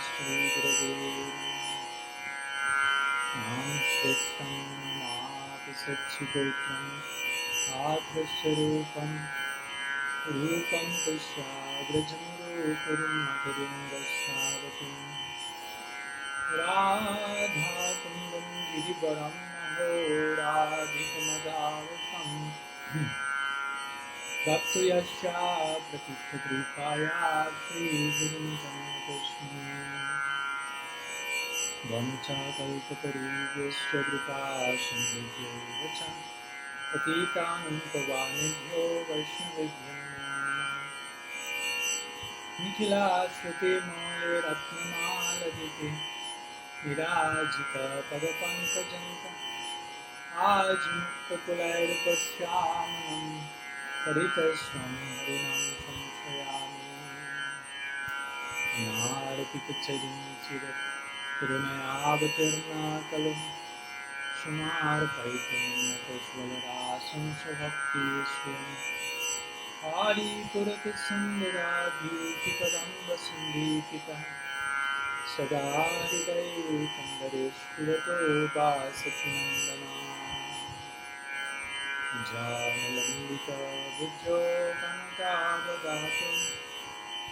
Shri Gurave Nam Shrestam Namapi Satchigotram Adhrasharupam Rupam Tashagrajam Ruparum Madhurim Vaishnavatam Radha Kundam Girivaram Maho Radhikamadavatam Bhaktu Yasha Pratikta Kripaya Shri Gurum Janmataśmi Vancha Kalpatarubhyascha Kripa Sindhubhyo Vacha Patitanam Pavanebhyo Vaishnavebhyo Nikhila Shruti Mole Ratnamaladiti Virajita Padapankajanta Ajmukta Kulair Pasyamanam Paritasvam Harinam Samshayami Narapika Charim Chirat Kurunayavatirna Kalam Shumar Paitam Natasvalarasam Svabhakti Swami Hari Purata Sundara Bhuti Kadamba Sindhikita Sada Hridaye Kandareshvirato Vasachinandana Janalambita Vijjo Kanakavadato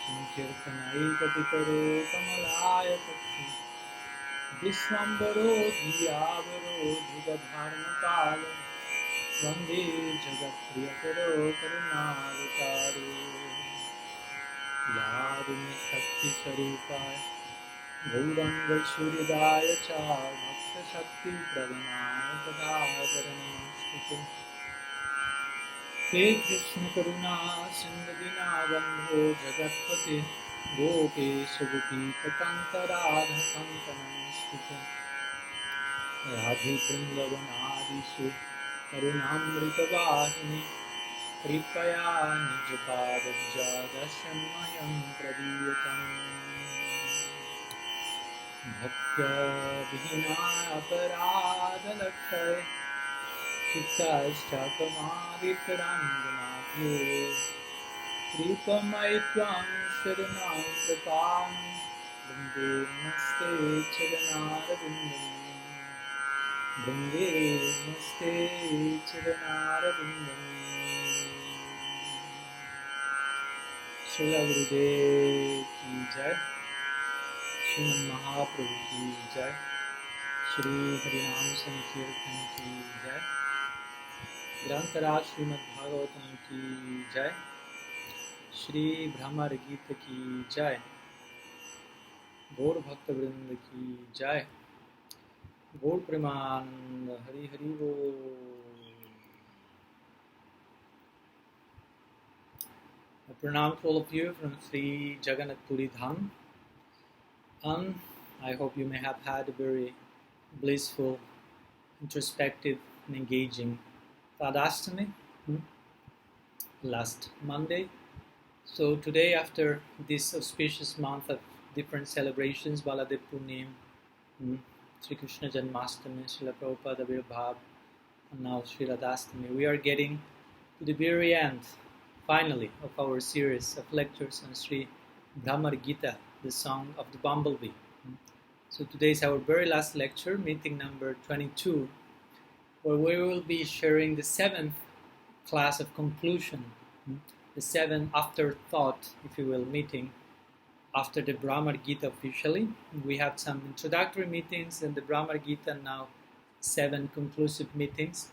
Sankirtanaika Pitaro Kamalaya Pakshi Vishwambaro Dhiyavaro Dhugadharmakalo Vande Jagat Priyakaro Karunavataru Ladini Shakti Sarupaya Gauranga Suridaya Cha Bhakta Shakti Pradhanaya Gadadhara Namaskute Te Krishna Karuna Sindhu Dinabandho Jagatpate Gopesha Gopika Kanta Radha Kanta Namaskute Radhe Vrindavanadishe Karunamrita Vahini Kripaya Nijapadabja Dashanmayam Pradiyatam Bhaktya Vihina Aparadalakshay Chittaishchakamadikaranganabhyo Kripamaitvam Sharanam Prapanam Vande Naste Charanarabindam Vande Naste Charanarabindam Srila Gurudev Ki Jai Sriman Mahaprabhu Ki Jai Shri Harinam Sankirtan Ki Jai Grantharaj Srimad Bhagavatam Ki Jai Shri Bhramara-gita Ki Jai Gaur Bhakta Vrinda Ki Jai Gaur Premananda Hari Hari Bol. A pranam to all of you from Sri Jagannath Puri Dham. I hope you may have had a very blissful, introspective and engaging Tadastami last Monday. So today, after this auspicious month of different celebrations, Baladev Punim, Sri Krishna Janmastami, Srila Prabhupada Avirbhav, and now Sri Radhastami, we are getting to the very end, finally, of our series of lectures on Sri Bhramara-gita, the song of the bumblebee. So today is our very last lecture, meeting number 22, where we will be sharing the 7th class of conclusion, the 7th afterthought, if you will, meeting after the Bhramara-gita officially. We have some introductory meetings and the Bhramara-gita, now 7 conclusive meetings.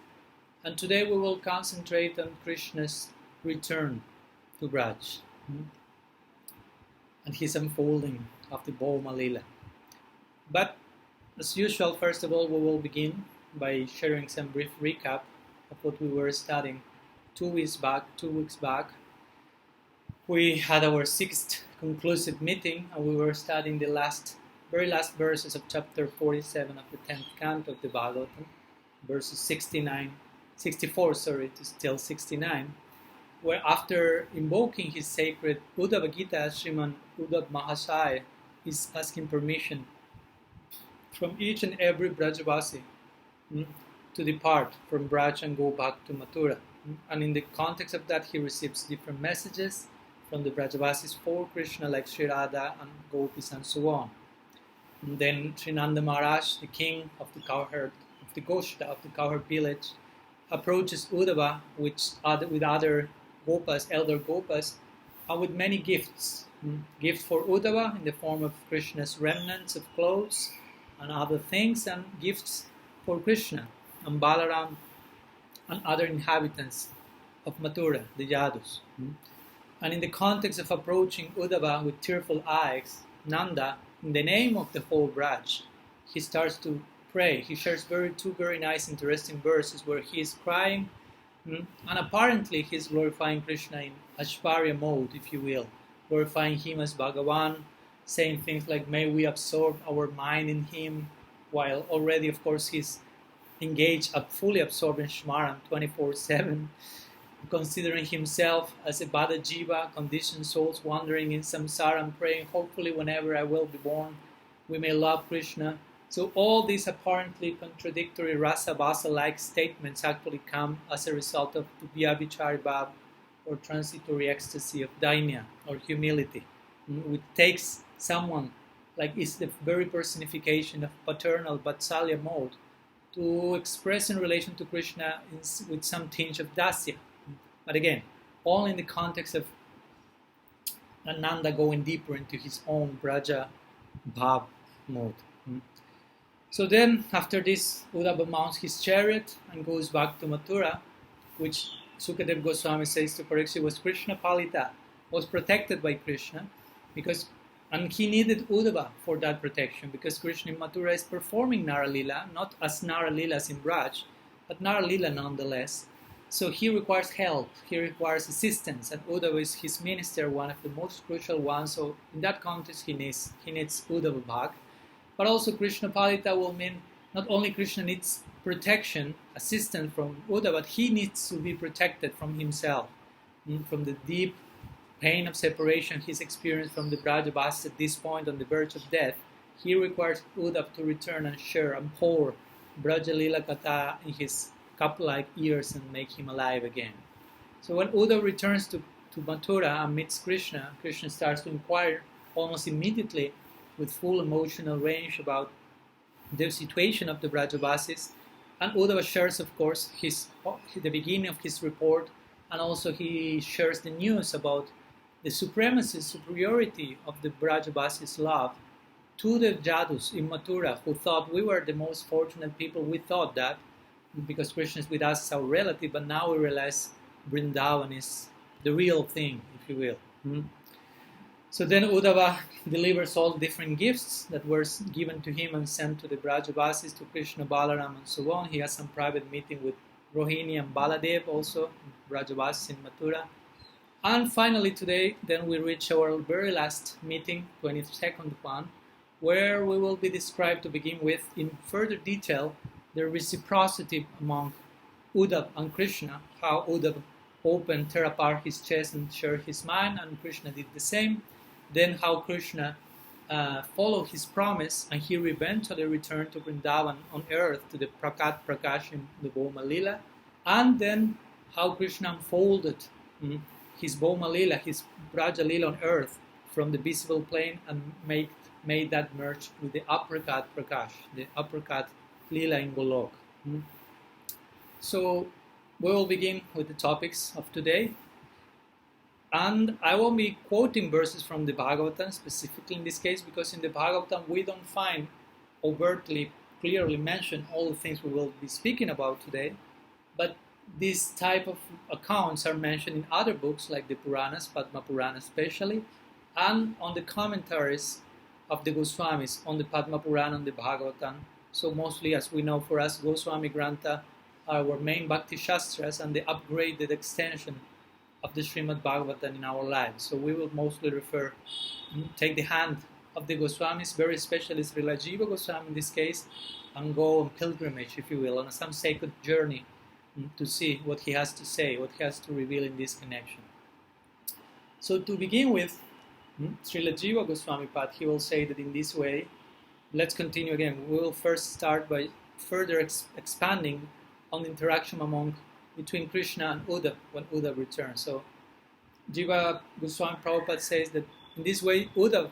And today we will concentrate on Krishna's return to Vraja and his unfolding of the Lila. But as usual, first of all, we will begin by sharing some brief recap of what we were studying 2 weeks back. We had our 6th conclusive meeting, and we were studying the very last verses of chapter 47 of the 10th canto of the Bhagavatam, verses 64 till 69, where after invoking his sacred Uddhava Gita, Sriman Uddhav Mahasaya is asking permission from each and every Brajavasi to depart from Vraja and go back to Mathura. And in the context of that, he receives different messages from the Brajavasis for Krishna, like Sri Radha and Gopis and so on. And then Srinanda Maharaj, the king of the cowherd, of the Goshta, of the cowherd village, approaches Uddhava with other gopas, elder gopas, and with many gifts. Gifts for Uddhava in the form of Krishna's remnants of clothes and other things, and gifts for Krishna and Balaram and other inhabitants of Mathura, the Yadus. And in the context of approaching Uddhava with tearful eyes, Nanda, in the name of the whole Vraj, he starts to pray. He shares two very nice, interesting verses where he is crying, and apparently he is glorifying Krishna in Ashvarya mode, if you will, glorifying him as Bhagavan, saying things like, may we absorb our mind in him, while already, of course, he's engaged, fully absorbed in Shmaram 24/7, considering himself as a Bada Jiva, conditioned souls wandering in samsara, and praying, hopefully whenever I will be born, we may love Krishna. So all these apparently contradictory rasa-vasa-like statements actually come as a result of Vyabhichari Bhav, or transitory ecstasy of dainya, or humility, which takes someone, like is the very personification of paternal Vatsalya mode, to express in relation to Krishna with some tinge of dasya. But again, all in the context of Ananda going deeper into his own Vraja Bhav mode. So then, after this, Uddhava mounts his chariot and goes back to Mathura, which Sukadeva Goswami says to Parikshit was Krishna Palita, was protected by Krishna, and he needed Uddhava for that protection, because Krishna in Mathura is performing Nara Lila, not as Nara Lila as in Vraj, but Nara Lila nonetheless. So he requires help, he requires assistance, and Uddhava is his minister, one of the most crucial ones. So in that context, he needs Uddhava Bhag. But also Krishna Palita will mean not only Krishna needs protection, assistance from Uddhava, but he needs to be protected from himself, from the deep pain of separation he's experienced from the Vrajabhas at this point on the verge of death. He requires Uddhava to return and share and pour Vraja Lila Katha in his cup-like ears and make him alive again. So when Uddhava returns to Mathura and meets Krishna, Krishna starts to inquire almost immediately with full emotional range about the situation of the Vrajavasis, and Uddhava shares, of course, the beginning of his report, and also he shares the news about the superiority of the Vrajavasis' love to the Jadus in Mathura, who thought we were the most fortunate people. We thought that because Krishna is with us as our relative, but now we realize Brindavan is the real thing, if you will. So then Uddhava delivers all different gifts that were given to him and sent to the Vrajavasis, to Krishna, Balaram, and so on. He has some private meeting with Rohini and Baladev, also Vrajavasis in Mathura. And finally today, then we reach our very last meeting, 22nd one, where we will be described to begin with in further detail the reciprocity among Uddhava and Krishna, how Uddhava opened, tear apart his chest and shared his mind, and Krishna did the same. Then how Krishna followed his promise, and he eventually returned to Vrindavan on earth, to the Prakat Prakash in the Bhoma Lila, and then how Krishna unfolded his Bhoma Lila, his Vraja Lila on earth from the visible plane, and made that merge with the Aprakat Prakash, the Aprakat Lila in Golok. So we will begin with the topics of today. And I will be quoting verses from the Bhagavatam, specifically in this case, because in the Bhagavatam we don't find overtly, clearly mentioned all the things we will be speaking about today. But these type of accounts are mentioned in other books, like the Puranas, Padma Purana especially, and on the commentaries of the Goswamis on the Padma Purana and the Bhagavatam. So mostly, as we know, for us, Goswami Grantha are our main Bhakti Shastras and the upgraded extension of the Srimad Bhagavatam in our lives. So we will mostly take the hand of the Goswamis, very especially Srila Jiva Goswami in this case, and go on pilgrimage, if you will, on some sacred journey to see what he has to say, what he has to reveal in this connection. So to begin with, Srila Jiva Goswami Pad, he will say that in this way, let's continue again. We will first start by further expanding on the interaction between Krishna and Uddhava when Uddhava returns. So Jiva Goswami Prabhupada says that in this way Uddhava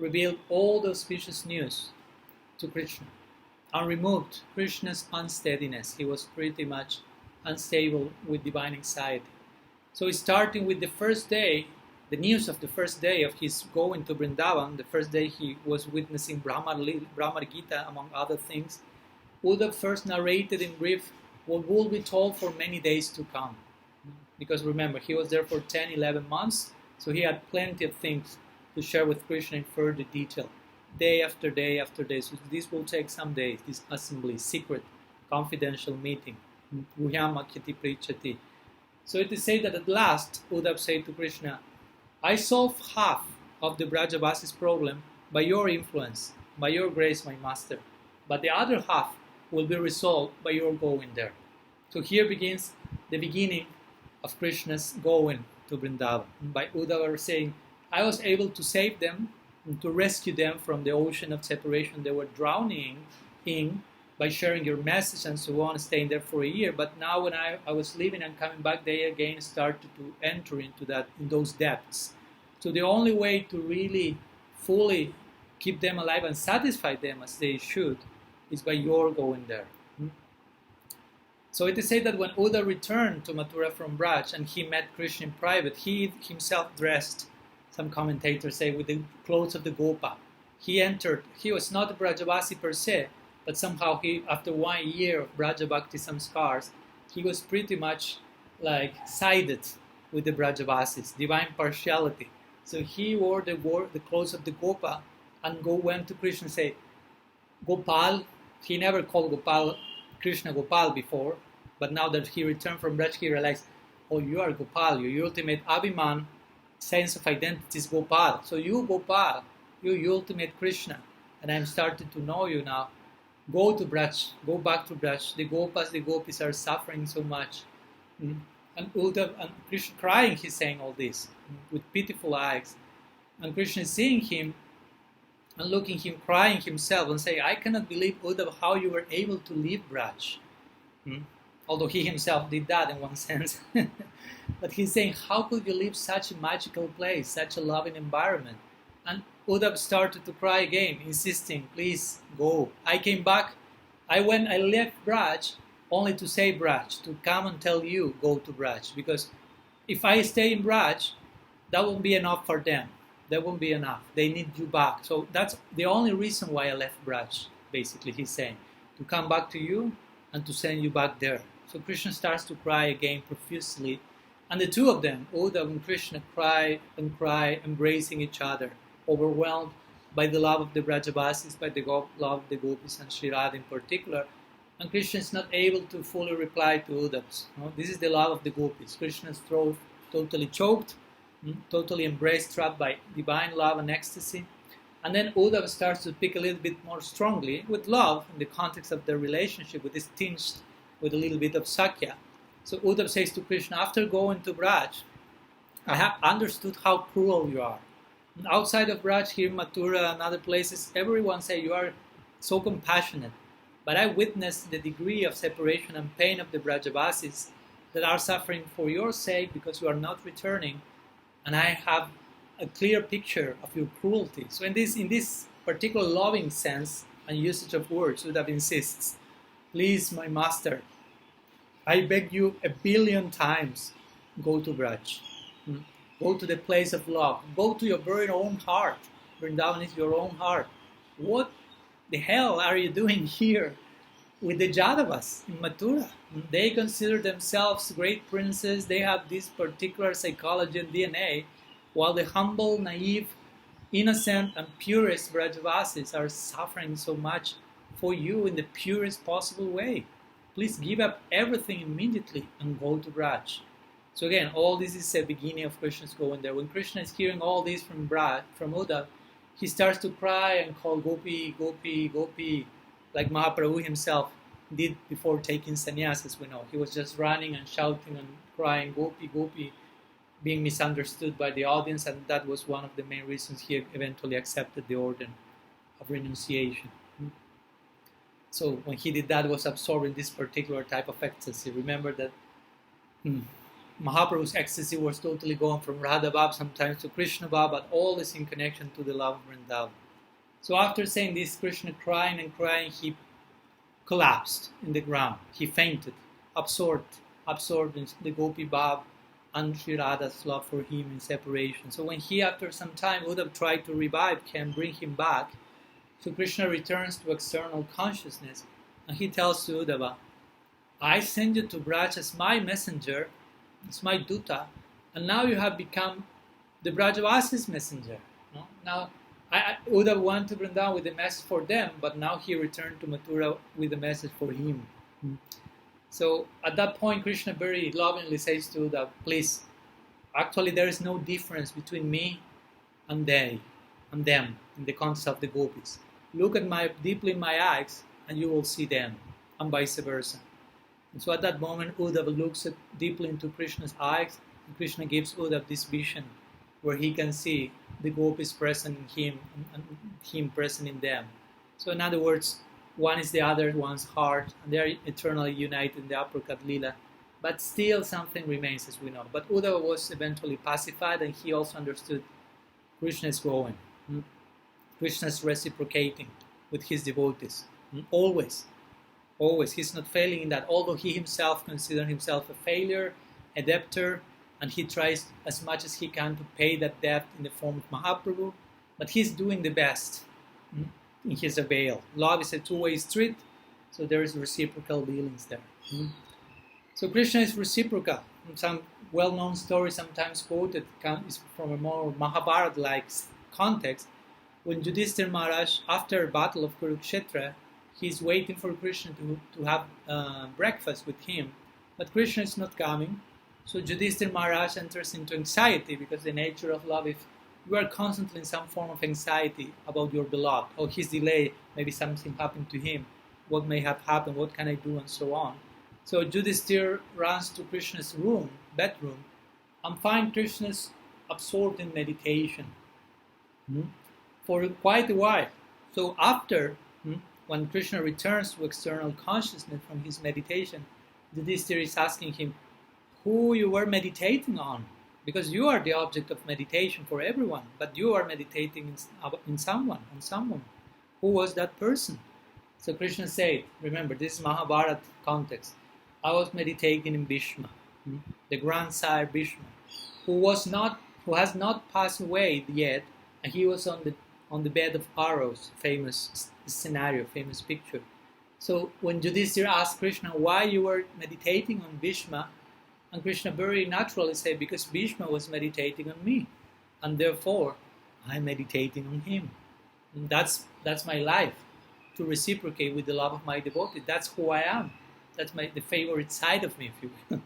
revealed all the auspicious news to Krishna and removed Krishna's unsteadiness. He was pretty much unstable with divine anxiety. So starting with the first day, the news of the first day of his going to Vrindavan, the first day he was witnessing Bhramara-gita, among other things, Uddhava first narrated in brief what will be told for many days to come. Because remember, he was there for 10, 11 months, so he had plenty of things to share with Krishna in further detail, day after day after day. So this will take some days, this assembly, secret, confidential meeting. So it is said that at last, Uddhava said to Krishna, I solve half of the Vrajavasi's problem by your influence, by your grace, my master. But the other half will be resolved by your going there. So here begins the beginning of Krishna's going to Vrindavan. By Uddhava saying, I was able to save them and to rescue them from the ocean of separation they were drowning in by sharing your message and so on, staying there for a year. But now when I was leaving and coming back, they again started to enter into those depths. So the only way to really fully keep them alive and satisfy them as they should is by your going there. So it is said that when Uddhava returned to Mathura from Braj and he met Krishna in private, he himself dressed, some commentators say, with the clothes of the Gopa. He entered, he was not a Brajavasi per se, but somehow he, after 1 year of Braja Bhakti Samskars, he was pretty much like sided with the Brajavasis, divine partiality. So he wore the clothes of the Gopa and went to Krishna and said, Gopal, he never called Gopal Krishna Gopal before, but now that he returned from Braj, he realized, oh, you are Gopal, your ultimate Abhiman, sense of identity is Gopal. So you, Gopal, you ultimate Krishna, and I'm starting to know you now. Go to Braj, go back to Braj. The Gopas, the Gopis are suffering so much. And Uddhava and Krishna crying, he's saying all this with pitiful eyes. And Krishna is seeing him and looking him, crying himself and saying, I cannot believe, Uddhava, how you were able to leave Braj. Although he himself did that in one sense. But he's saying, how could you leave such a magical place, such a loving environment? And Uddhava started to cry again, insisting, please go. I came back, I left Braj only to say Braj, to come and tell you, go to Braj. Because if I stay in Braj, that won't be enough for them. That won't be enough. They need you back. So that's the only reason why I left Braj, basically, he's saying. To come back to you and to send you back there. So Krishna starts to cry again profusely. And the two of them, Uddhava and Krishna, cry and cry, embracing each other, overwhelmed by the love of the Brajavasis, by the love of the Gopis and Sri Radha in particular. And Krishna is not able to fully reply to Uddhava. This is the love of the Gopis. Krishna's throat totally choked, totally embraced, trapped by divine love and ecstasy. And then Uddhava starts to speak a little bit more strongly with love in the context of their relationship, with this tinged with a little bit of Sakya. So Uddhava says to Krishna, after going to Braj, I have understood how cruel you are. And outside of Braj, here in Mathura and other places, everyone says you are so compassionate. But I witnessed the degree of separation and pain of the Brajavasis that are suffering for your sake because you are not returning. And I have a clear picture of your cruelty. So in this particular loving sense and usage of words, Uddhava insists, please, my master, I beg you 1 billion times, go to Braj. Go to the place of love. Go to your very own heart. Vrindavan is your own heart. What the hell are you doing here with the Jadavas in Mathura? They consider themselves great princes. They have this particular psychology and DNA, while the humble, naive, innocent, and purest Brajavasis are suffering so much for you in the purest possible way. Please give up everything immediately and go to Braj. So again, all this is a beginning of Krishna's going there. When Krishna is hearing all this from Uddhava, he starts to cry and call Gopi, Gopi, Gopi, like Mahaprabhu himself did before taking sannyas, as we know. He was just running and shouting and crying, Gopi, Gopi, being misunderstood by the audience, and that was one of the main reasons he eventually accepted the order of renunciation. So when he did that, was absorbed in this particular type of ecstasy. Remember that Mahaprabhu's ecstasy was totally gone from Radha Bhav sometimes to Krishna Bhav, but all is in connection to the love of Brindal. So after saying this, Krishna crying and crying, he collapsed in the ground. He fainted, absorbed in the Gopi Bhav and Sri Radha's love for him in separation. So when he, after some time, would have tried to revive him, bring him back, so Krishna returns to external consciousness, and he tells to Uddhava, I send you to Vraja as my messenger, as my Duta, and now you have become the Brajavasi's messenger. No? Now, Uddhava went to Brindal with a message for them, but now he returned to Mathura with a message for him. So at that point, Krishna very lovingly says to Uddhava, please, actually there is no difference between me and them in the context of the gopis. Look at deeply in my eyes and you will see them, and vice versa. And so at that moment, Uddhava looks deeply into Krishna's eyes, and Krishna gives Uddhava this vision where he can see the gopis present in him and him present in them. So in other words, one is the other one's heart, and they are eternally united in the uppercut Lila. But still something remains, as we know. But Uddhava was eventually pacified, and he also understood Krishna is going. Krishna is reciprocating with his devotees. Always. He's not failing in that. Although he himself considers himself a failure, a debtor, and he tries as much as he can to pay that debt in the form of Mahaprabhu, but he's doing the best in his avail. Love is a two-way street, so there is reciprocal dealings there. So Krishna is reciprocal. Some well-known story sometimes quoted is from a more Mahabharata-like context. When Yudhishthira Maharaj, after the battle of Kurukshetra, he's waiting for Krishna to have breakfast with him, but Krishna is not coming. So Yudhishthira Maharaj enters into anxiety, because the nature of love, if you are constantly in some form of anxiety about your beloved, or his delay, maybe something happened to him, what may have happened, what can I do, and so on. So Yudhishthira runs to Krishna's bedroom, and finds Krishna's absorbed in meditation for quite a while. So after, when Krishna returns to external consciousness from his meditation, Yudhishthira is asking him, who you were meditating on? Because you are the object of meditation for everyone, but you are meditating on someone. Who was that person? So Krishna said, remember, this is Mahabharata context. I was meditating in Bhishma, the grandsire Bhishma, who has not passed away yet, and he was on the bed of arrows, famous scenario, famous picture. So when Yudhishthira asked Krishna why you were meditating on Bhishma, and Krishna very naturally said, because Bhishma was meditating on me, and therefore I'm meditating on him. And that's my life, to reciprocate with the love of my devotee. That's who I am. That's the favorite side of me, if you will.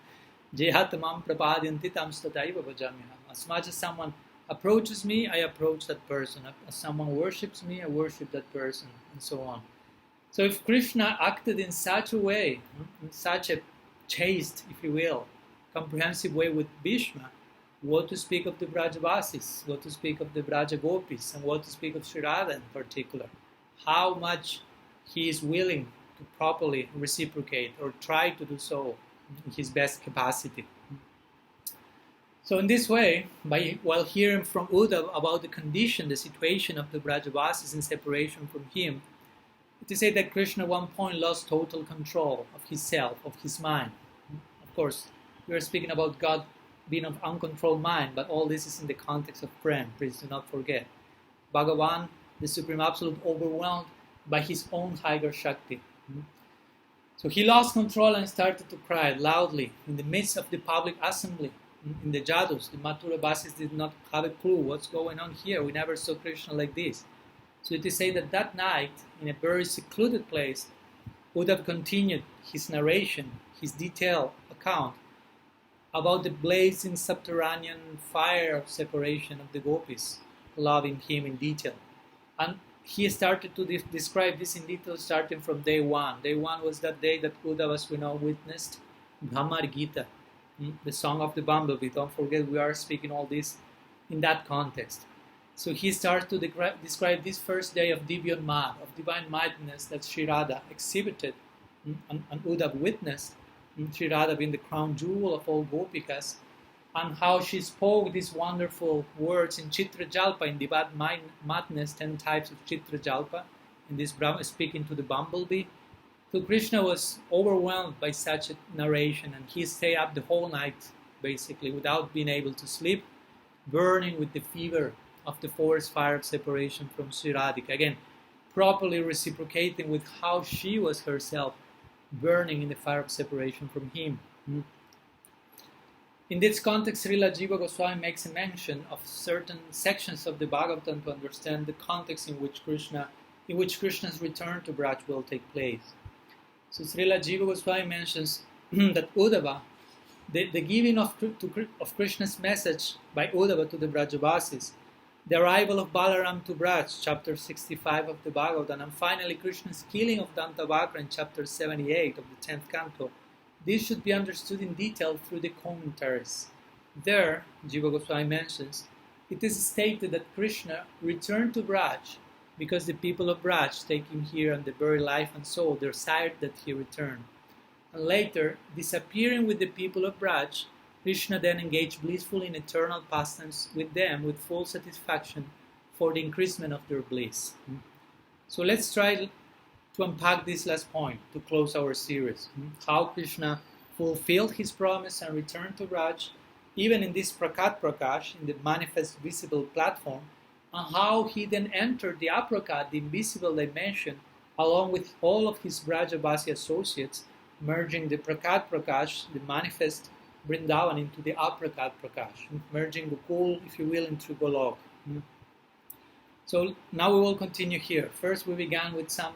Jehatamam prapadyanti tam stataiva bhajamyaham. As much as someone approaches me, I approach that person. As someone worships me, I worship that person, and so on. So if Krishna acted in such a way, in such a chaste, if you will, comprehensive way with Bhishma, what to speak of the Brajavasis, what to speak of the Vraja Gopis, and what to speak of Sri Radha in particular. How much he is willing to properly reciprocate, or try to do so in his best capacity. So in this way, while hearing from Uddhava about the condition, the situation of the Brajavasis in separation from him, it is said that Krishna at one point lost total control of his self, of his mind. Of course, we are speaking about God being of uncontrolled mind, but all this is in the context of Prem, please do not forget. Bhagavan, the Supreme Absolute, overwhelmed by his own higher Shakti. So he lost control and started to cry loudly in the midst of the public assembly. In the Jadus, the Mathura Basis did not have a clue what's going on here. We never saw Krishna like this. So it is said that night, in a very secluded place, Uddhava continued his narration, his detailed account about the blazing subterranean fire of separation of the gopis, loving him in detail. And he started to describe this in detail starting from day one. Day one was that day that Uddhava, as we know, witnessed Bhramara-gita, the song of the bumblebee. Don't forget, we are speaking all this in that context. So he starts to describe this first day of Divyonmad, of divine mindedness that Sri Radha exhibited and Uddhava witnessed. Sri Radha being the crown jewel of all gopikas, and how she spoke these wonderful words in Chitrajalpa, in Divine Madness, 10 types of Chitrajalpa, in this speaking to the bumblebee. So Krishna was overwhelmed by such a narration, and he stayed up the whole night, basically, without being able to sleep, burning with the fever of the forest fire of separation from Sri Radhika. Again, properly reciprocating with how she was herself burning in the fire of separation from him. In this context, Srila Jiva Goswami makes a mention of certain sections of the Bhagavatam to understand the context in which Krishna's return to Braj will take place. So Srila Jiva Goswami mentions that Uddhava, the giving of Krishna's message by Uddhava to the Brajavasis, the arrival of Balaram to Braj, chapter 65 of the Bhagavatam, and finally Krishna's killing of Dantavakra in chapter 78 of the 10th canto, this should be understood in detail through the commentaries. There, Jiva Goswami mentions, it is stated that Krishna returned to Braj because the people of Braj, taking here and the very life and soul, desired that he return. And later, disappearing with the people of Braj, Krishna then engaged blissfully in eternal pastimes with them with full satisfaction for the increasement of their bliss. So let's try to unpack this last point to close our series. How Krishna fulfilled his promise and returned to Braj, even in this Prakat Prakash, in the manifest visible platform, and how he then entered the Aprakat, the invisible dimension, along with all of his Brajavasi associates, merging the Prakat Prakash, the manifest Brindavan, into the Aprakat Prakash, merging Gokul, if you will, into Golok. So now we will continue here. First we began with some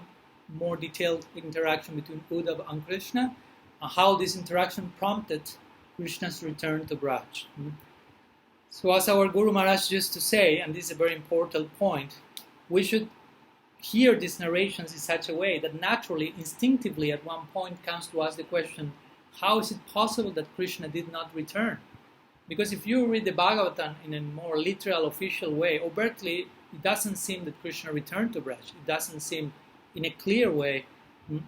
more detailed interaction between Uddhava and Krishna, and how this interaction prompted Krishna's return to Braj. So as our Guru Maharaj used to say, and this is a very important point, we should hear these narrations in such a way that naturally, instinctively, at one point comes to us the question, how is it possible that Krishna did not return? Because if you read the Bhagavatam in a more literal, official way, overtly, it doesn't seem that Krishna returned to Braj. It doesn't seem in a clear way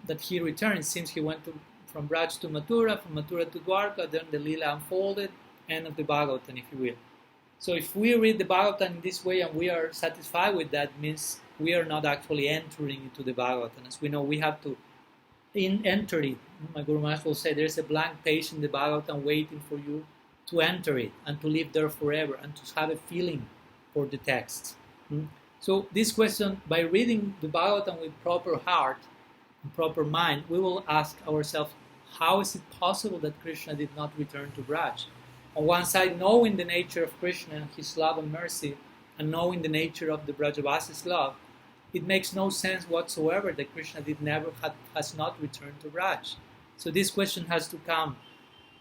that he returned. It seems he went from Braj to Mathura, from Mathura to Dwarka, then the Lila unfolded, end of the Bhagavatam, if you will. So if we read the Bhagavatam in this way and we are satisfied with that, means we are not actually entering into the Bhagavatam. As we know, we have to enter it. My Guru Maharaj will say there's a blank page in the Bhagavatam waiting for you to enter it and to live there forever and to have a feeling for the text. So this question, by reading the Bhagavatam with proper heart and proper mind, we will ask ourselves, how is it possible that Krishna did not return to Braj? On one side, knowing the nature of Krishna and his love and mercy, and knowing the nature of the Brajavasis' love, it makes no sense whatsoever that Krishna has not returned to Braj. So this question has to come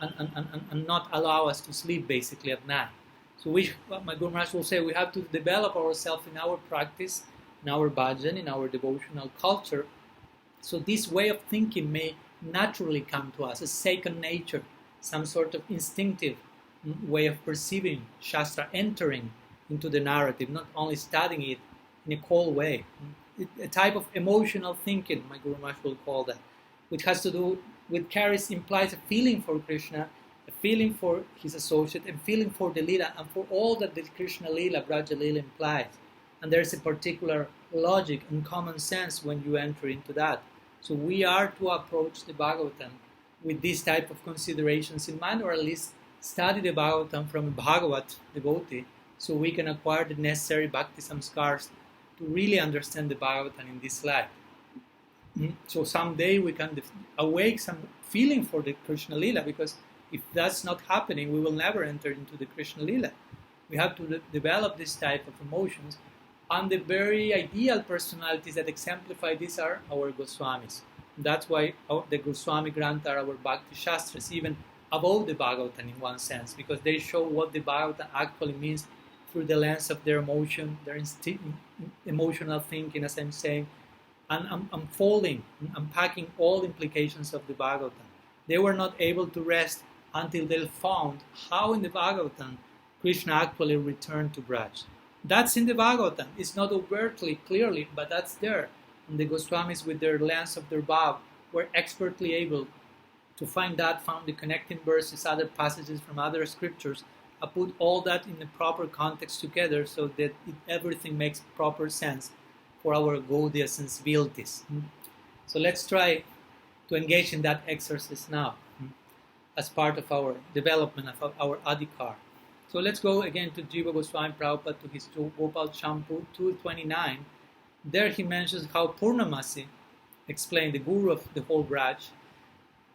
and not allow us to sleep basically at night. So my Guru Maharaj will say, we have to develop ourselves in our practice, in our bhajan, in our devotional culture, so this way of thinking may naturally come to us, a second nature, some sort of instinctive way of perceiving Shastra, entering into the narrative, not only studying it in a cold way. A type of emotional thinking, my Guru Maharaj will call that, which has to do with implies a feeling for Krishna, a feeling for his associate, a feeling for the Lila, and for all that the Krishna Lila, Vraja Lila implies. And there's a particular logic and common sense when you enter into that. So we are to approach the Bhagavatam with this type of considerations in mind, or at least study the Bhagavatam from a Bhagavat devotee, so we can acquire the necessary bhakti samskars to really understand the Bhagavatam in this life. So someday we can awake some feeling for the Krishna Lila, because if that's not happening, we will never enter into the Krishna Lila. We have to develop this type of emotions, and the very ideal personalities that exemplify this are our Goswamis. That's why the Goswami Grantha are our Bhakti Shastras, even above the Bhagavatam in one sense, because they show what the Bhagavatam actually means through the lens of their emotion, their emotional thinking, as I'm saying, and unfolding, unpacking all implications of the Bhagavatam. They were not able to rest until they found how in the Bhagavatam Krishna actually returned to Braj. That's in the Bhagavatam. It's not overtly, clearly, but that's there. And the Goswamis, with their lens of their bhav, were expertly able to find the connecting verses, other passages from other scriptures, put all that in the proper context together so that everything makes proper sense for our Gaudiya sensibilities. So let's try to engage in that exercise now as part of our development of our adhikar. So let's go again to Jiva Goswami Prabhupada, to his Gopal Champu 229. There he mentions how Purnamasi explained, the guru of the whole Braj.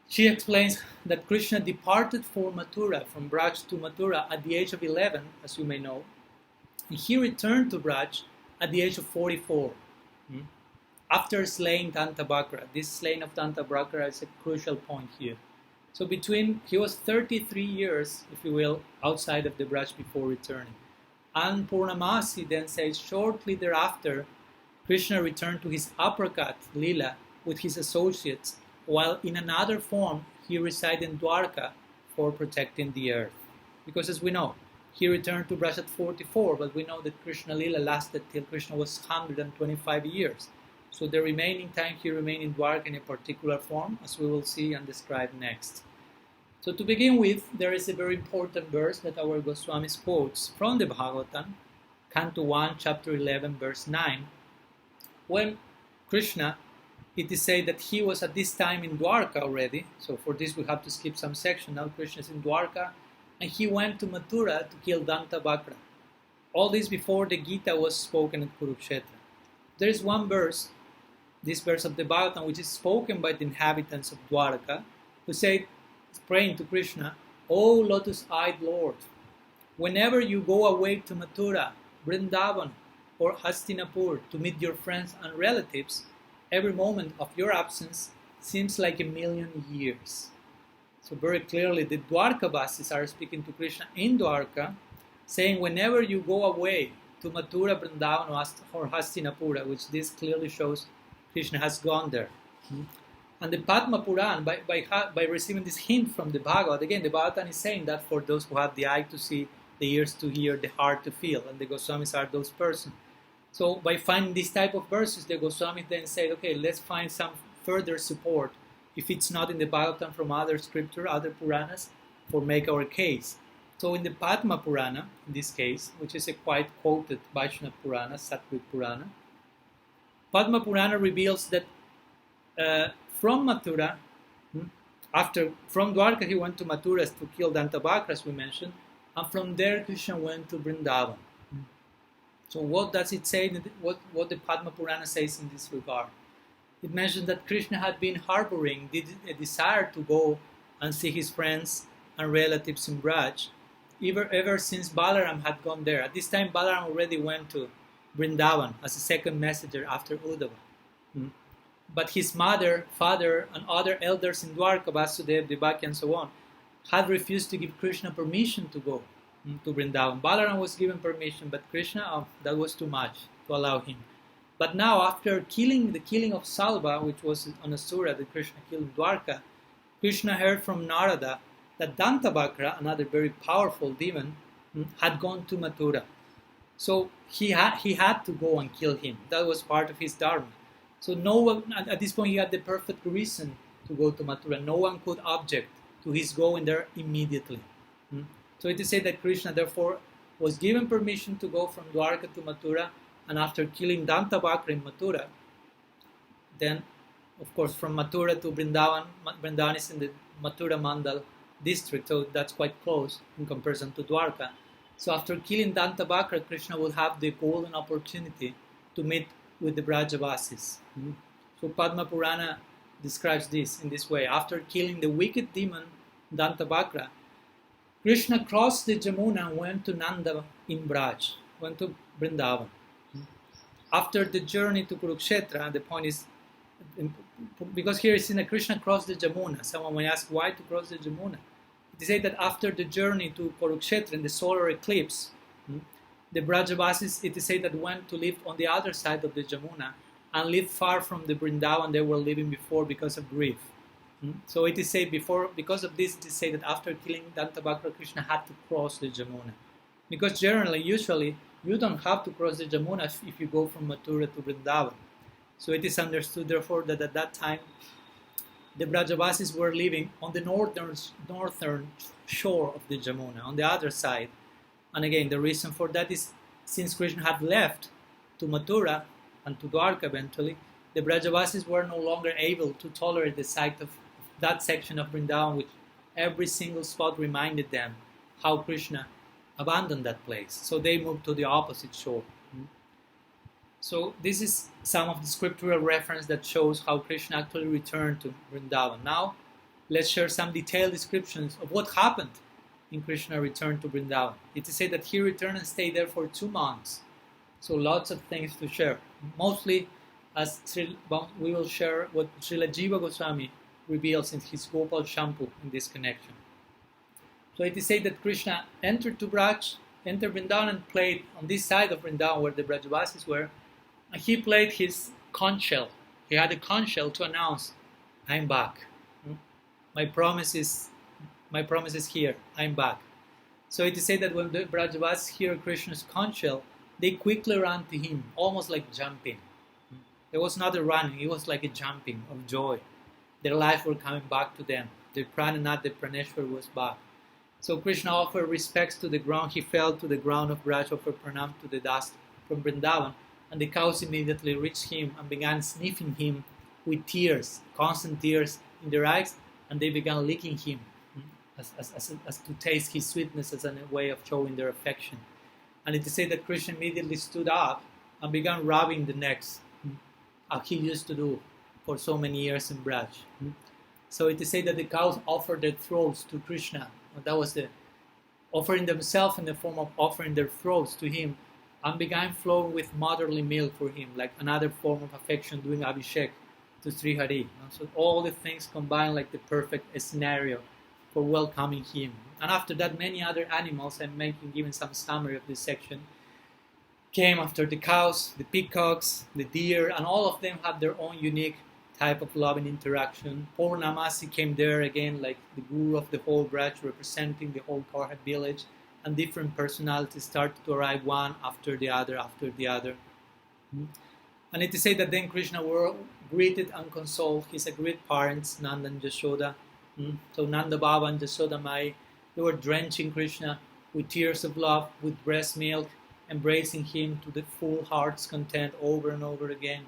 She explains that Krishna departed for Mathura, from Braj to Mathura at the age of 11, as you may know. And he returned to Braj at the age of 44, after slaying Dantabhakra. This slaying of Dantabhakra is a crucial point here. So he was 33 years, if you will, outside of the Braj before returning. And Purnamasi then says, shortly thereafter, Krishna returned to his uppercut, Lila, with his associates, while in another form he resided in Dwarka for protecting the earth. Because as we know, he returned to Braj at 44, but we know that Krishna Lila lasted till Krishna was 125 years. So the remaining time he remained in Dwarka in a particular form, as we will see and describe next. So to begin with, there is a very important verse that our Goswamis quotes from the Bhagavatam, Canto 1, Chapter 11, verse 9, when Krishna, it is said that he was at this time in Dwarka already, so for this we have to skip some section. Now Krishna is in Dwarka, and he went to Mathura to kill Dantabhakra. All this before the Gita was spoken at Kurukshetra. There is one verse, this verse of the Bhagavatam, which is spoken by the inhabitants of Dwarka, who say, praying to Krishna, O lotus-eyed Lord, whenever you go away to Mathura, Vrindavan, or Hastinapur to meet your friends and relatives, every moment of your absence seems like 1,000,000 years. So very clearly the Dwarkavasis are speaking to Krishna in Dwarka, saying whenever you go away to Mathura, Vrindavan, or Hastinapura, which this clearly shows Krishna has gone there. And the Padma Puran, by receiving this hint from the Bhagavad, again the Bhagavatam is saying that for those who have the eye to see, the ears to hear, the heart to feel, and the Goswamis are those persons. So by finding this type of verses, the Goswamis then say, okay, let's find some further support, if it's not in the Bhagavatam, from other scripture, other Puranas, for make our case. So in the Padma Purana, in this case, which is a quite quoted Vaishnava Purana, Sattvic Purana, Padma Purana reveals that from Mathura, from Dwarka he went to Mathura to kill Dantabhakra, as we mentioned, and from there Krishna went to Vrindavan. So what does it say, what the Padma Purana says in this regard? It mentions that Krishna had been harboring a desire to go and see his friends and relatives in Braj, ever since Balaram had gone there. At this time Balaram already went to Vrindavan as a second messenger after Uddhava. But his mother, father, and other elders in Dwarka, Vasudeva, Devaki, and so on, had refused to give Krishna permission to go to Vrindavan. Balaram was given permission, but Krishna, that was too much to allow him. But now, after the killing of Salva, which was an asura that Krishna killed in Dwarka, Krishna heard from Narada that Dantabhakra, another very powerful demon, had gone to Mathura. So he had to go and kill him. That was part of his dharma. So no one, at this point he had the perfect reason to go to Mathura. No one could object to his going there immediately. So it is said that Krishna therefore was given permission to go from Dwarka to Mathura, and after killing Dantabhakra in Mathura, then of course from Mathura to Vrindavan, Vrindavan is in the Mathura Mandal district, so that's quite close in comparison to Dwarka. So after killing Dantabhakra, Krishna will have the golden opportunity to meet with the Vrajavasis. So Padma Purana describes this in this way. After killing the wicked demon Dantabhakra, Krishna crossed the Jamuna and went to Nanda in Braj, went to Vrindavan. After the journey to Kurukshetra, the point is, because here is in that Krishna crossed the Jamuna. Someone may ask why to cross the Jamuna. It is said that after the journey to Kurukshetra in the solar eclipse, the Vrajavasis, it is said that went to live on the other side of the Jamuna and lived far from the Vrindavan they were living before because of grief. So it is said because of this, it is said that after killing Dantabhakra, Krishna had to cross the Jamuna. Because usually, you don't have to cross the Jamuna if you go from Mathura to Vrindavan. So it is understood, therefore, that at that time, the Brajavasis were living on the northern shore of the Jamuna, on the other side. And again, the reason for that is since Krishna had left to Mathura and to Dwarka eventually, the Brajavasis were no longer able to tolerate the sight of that section of Vrindavan, which every single spot reminded them how Krishna abandoned that place. So they moved to the opposite shore. So this is some of the scriptural reference that shows how Krishna actually returned to Vrindavan. Now, let's share some detailed descriptions of what happened in Krishna return to Vrindavan. It is said that he returned and stayed there for 2 months. So lots of things to share. Mostly, we will share what Srila Jiva Goswami reveals in his Gopal Shampoo in this connection. So it is said that Krishna entered Vrindavan and played on this side of Vrindavan where the Brajavasis were, and he played his conch shell. He had a conch shell to announce, I'm back. My promise is here, I'm back. So it is said that when the Brajavasis hear Krishna's conch shell, they quickly ran to him, almost like jumping. There was not a running, it was like a jumping of joy. Their life were coming back to them. The Prananath, the Praneshwar was back. So Krishna offered respects to the ground. He fell to the ground of Vraja, offered pranam to the dust from Vrindavan, and the cows immediately reached him and began sniffing him with tears, constant tears in their eyes, and they began licking him as to taste his sweetness as a way of showing their affection. And it is said that Krishna immediately stood up and began rubbing the necks, as he used to do for so many years in Braj. So it is said that the cows offered their throats to Krishna. That was the offering themselves in the form of offering their throats to him, and began flowing with motherly milk for him, like another form of affection, doing Abhishek to Sri Hari. So all the things combined like the perfect scenario for welcoming him. And after that, many other animals, I'm giving some summary of this section, came after the cows, the peacocks, the deer, and all of them had their own unique type of loving interaction. Purnamasi came there again, like the guru of the whole Braj, representing the whole Karhat village, and different personalities started to arrive one after the other. And it is said that then Krishna were greeted and consoled his agreed parents, Nanda and Jashoda. So Nanda Baba and Jashoda Mai, they were drenching Krishna with tears of love, with breast milk, embracing him to the full heart's content over and over again.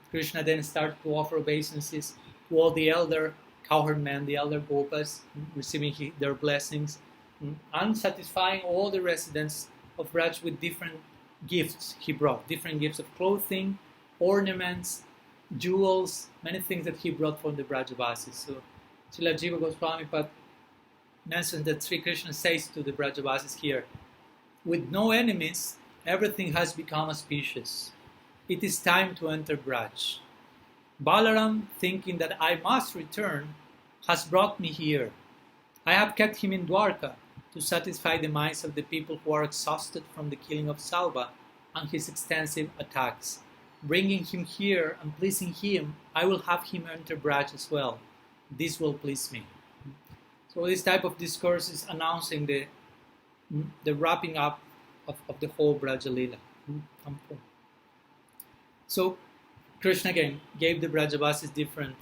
Krishna then started to offer obeisances to all the elder cowherd men, the elder gopas, receiving their blessings, and satisfying all the residents of Braj with different gifts he brought, different gifts of clothing, ornaments, jewels, many things that he brought from the Brajavasis. So Srila Jiva Goswami mentioned that Sri Krishna says to the Brajavasis here, with no enemies, everything has become auspicious. It is time to enter Braj. Balaram, thinking that I must return, has brought me here. I have kept him in Dwarka to satisfy the minds of the people who are exhausted from the killing of Salva and his extensive attacks. Bringing him here and pleasing him, I will have him enter Braj as well. This will please me. So this type of discourse is announcing the wrapping up of the whole Braja Lila. So Krishna again gave the Brajavasis different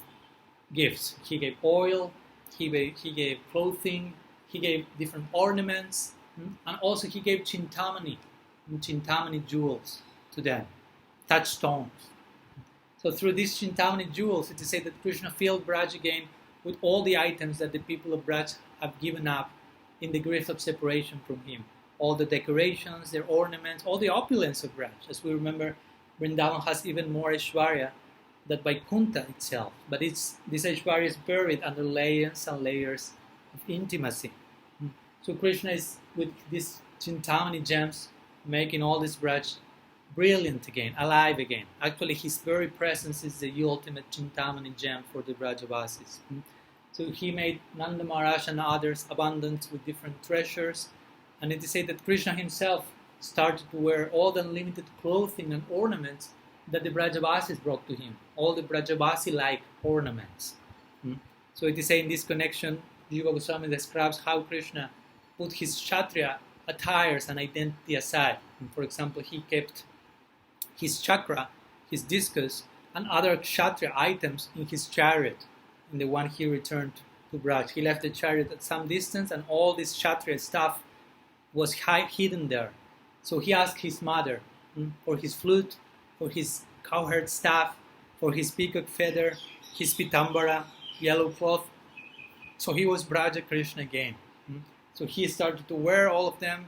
gifts. He gave oil, he gave clothing, he gave different ornaments, and also he gave Chintamani jewels to them, touchstones. So through these Chintamani jewels, it is said that Krishna filled Braj again with all the items that the people of Braj have given up in the grief of separation from him. All the decorations, their ornaments, all the opulence of Braj. As we remember, Vrindavan has even more Aishwarya than Vaikuntha itself. But this Aishwarya is buried under layers and layers of intimacy. So Krishna is, with these Chintamani gems, making all this Braj brilliant again, alive again. Actually, his very presence is the ultimate Chintamani gem for the Brajavasis. So he made Nanda Maharaj and others abundant with different treasures. And it is said that Krishna himself started to wear all the unlimited clothing and ornaments that the Brajavasis brought to him, all the Brajavasi-like ornaments. So it is said in this connection, Jiva Goswami describes how Krishna put his Kshatriya attires and identity aside. For example, he kept his chakra, his discus, and other Kshatriya items in his chariot. in the one he returned to Braj. He left the chariot at some distance, and all this Kshatriya stuff was hidden there. So he asked his mother for his flute, for his cowherd staff, for his peacock feather, his pitambara, yellow cloth. So he was Vraja Krishna again. So he started to wear all of them,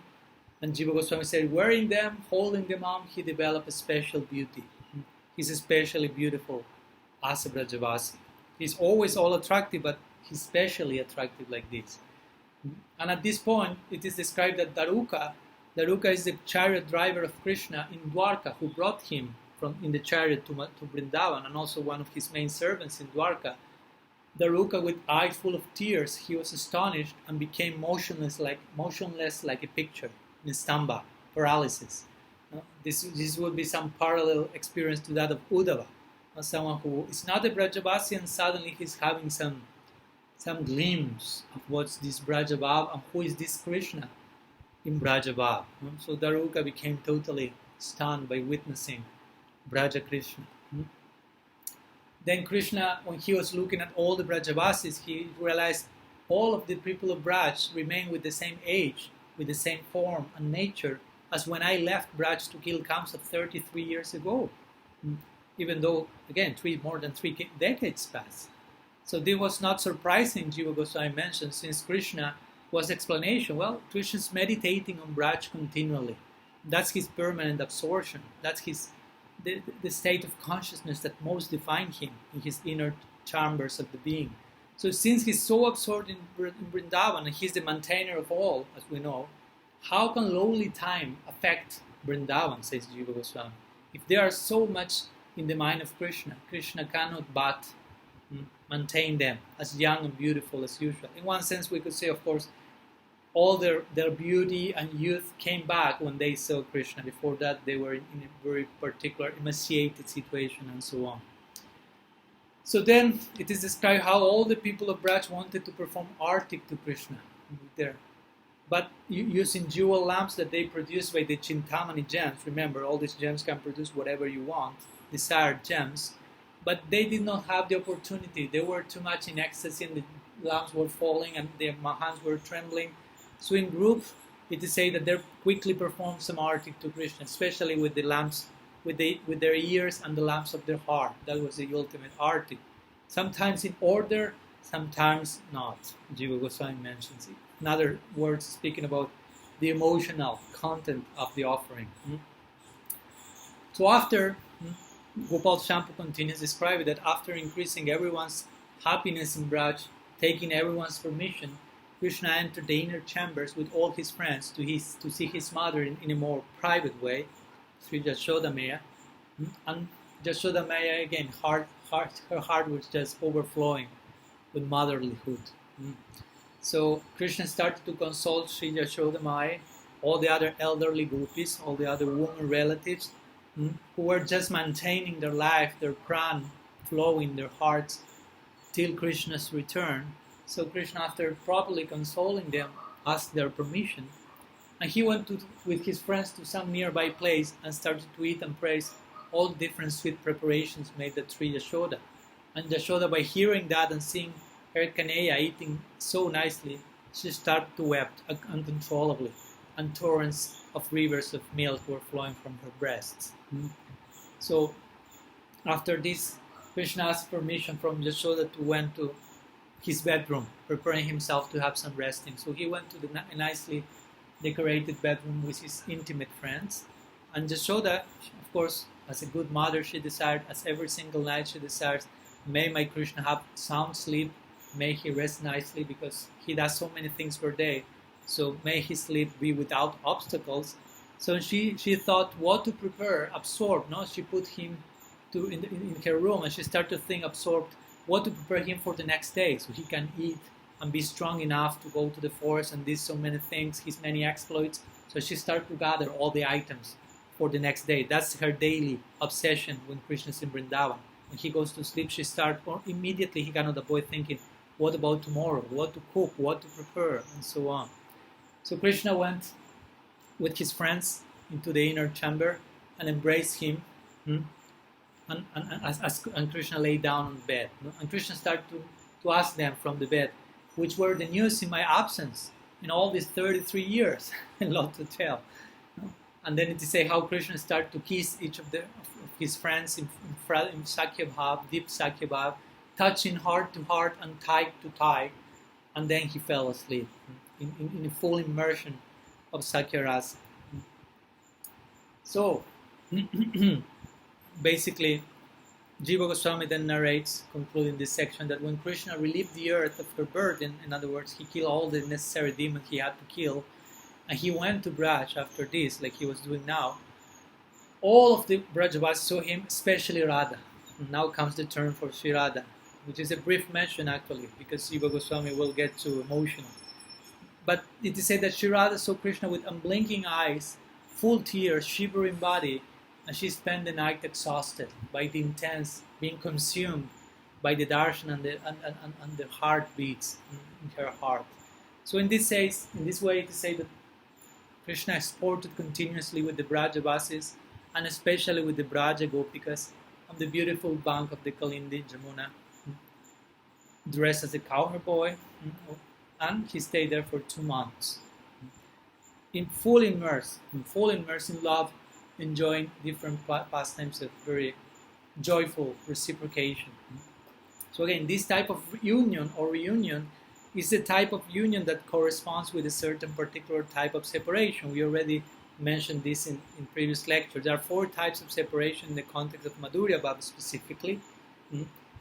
and Jiva Goswami said, wearing them, holding them on, he developed a special beauty. He's especially beautiful as a Brajavasi. He's always all attractive, but he's especially attractive like this. And at this point, it is described that Daruka is the chariot driver of Krishna in Dwarka, who brought him in the chariot to Vrindavan, and also one of his main servants in Dwarka. Daruka, with eyes full of tears, he was astonished and became motionless like a picture, nistamba, paralysis. This would be some parallel experience to that of Uddhava, someone who is not a Brajavasi and suddenly he's having some glimpse of what's this Brajabhav and who is this Krishna in Brajabhav. So Daruka became totally stunned by witnessing Vraja Krishna. Then Krishna, when he was looking at all the Brajavasis, he realized all of the people of Braj remain with the same age, with the same form and nature as when I left Braj to kill Kamsa 33 years ago. Even though, again, more than three decades passed. So this was not surprising, Jiva Goswami mentioned, since Krishna was explanation. Well, Krishna's meditating on Braj continually. That's his permanent absorption. That's the state of consciousness that most define him in his inner chambers of the being. So since he's so absorbed in Vrindavan and he's the maintainer of all, as we know, how can lowly time affect Vrindavan, says Jiva Goswami? If they are so much in the mind of Krishna, Krishna cannot but maintain them as young and beautiful as usual. In one sense, we could say, of course, all their beauty and youth came back when they saw Krishna. Before that, they were in a very particular emaciated situation and so on. So then, it is described how all the people of Braj wanted to perform artik to Krishna there. But using jewel lamps that they produced by the Chintamani gems. Remember, all these gems can produce whatever you want, desired gems. But they did not have the opportunity. They were too much in ecstasy and the lamps were falling and their hands were trembling. So in group, it is said that they quickly performed some artik to Krishna, especially with the lamps, with their ears and the lamps of their heart. That was the ultimate artik. Sometimes in order, sometimes not. Jiva Goswami mentions it. In other words, speaking about the emotional content of the offering. So after, Gopal Shampu continues describing that after increasing everyone's happiness in Braj, taking everyone's permission, Krishna entered the inner chambers with all his friends to see his mother in a more private way, Sri Jashoda Maya. And Jashoda Maya, again, her heart was just overflowing with motherlyhood. So Krishna started to console Sri Jashoda Maya, all the other elderly gopis, all the other woman relatives, who were just maintaining their life, their pran flowing, their hearts, till Krishna's return. So Krishna, after properly consoling them, asked their permission. And he went with his friends to some nearby place and started to eat and praise all different sweet preparations made by Sri Yashoda. And Yashoda, by hearing that and seeing her Kaneya eating so nicely, she started to weep uncontrollably, and torrents of rivers of milk were flowing from her breasts. So after this, Krishna asked permission from Yashoda to went to his bedroom, preparing himself to have some resting. So he went to the nicely decorated bedroom with his intimate friends. And Yashoda, of course, as a good mother, she desired, as every single night she desires, may my Krishna have sound sleep, may he rest nicely, because he does so many things per day. So may his sleep be without obstacles. So she thought what to prepare, absorbed. No, she put him in her room, and she started to think, absorbed, what to prepare him for the next day, so he can eat and be strong enough to go to the forest and do so many things, his many exploits. So she started to gather all the items for the next day. That's her daily obsession when Krishna is in Vrindavan. When he goes to sleep, she starts, or immediately he cannot avoid thinking, what about tomorrow? What to cook? What to prepare? And so on. So Krishna went with his friends into the inner chamber and embraced him. And Krishna lay down on the bed. And Krishna started to ask them from the bed, which were the news in my absence in all these 33 years. A lot to tell. And then it is say how Krishna started to kiss each of his friends in Sakya Bhav, deep Sakya Bhav, touching heart to heart and thigh to thigh, and then he fell asleep in a full immersion of Sakya Rasa. So, basically, Jiva Goswami then narrates, concluding this section, that when Krishna relieved the earth of her burden, in other words, he killed all the necessary demons he had to kill, and he went to Braj after this, like he was doing now, all of the Brajavasis saw him, especially Radha. And now comes the turn for Sri Radha, which is a brief mention actually, because Jiva Goswami will get too emotional. But it is said that Sri Radha saw Krishna with unblinking eyes, full tears, shivering body, and she spent the night exhausted by the intense, being consumed by the darshan and the heartbeats in her heart. So in this way it is said that Krishna sported continuously with the Brajavasis, and especially with the Vraja Gopikas on the beautiful bank of the Kalindi, Jamuna, dressed as a cowherd boy, and he stayed there for 2 months. In full immerse in love, enjoying different pastimes of very joyful reciprocation. So again, this type of union or reunion is the type of union that corresponds with a certain particular type of separation. We already mentioned this in previous lectures. There are 4 types of separation in the context of Madhurya Bhava specifically,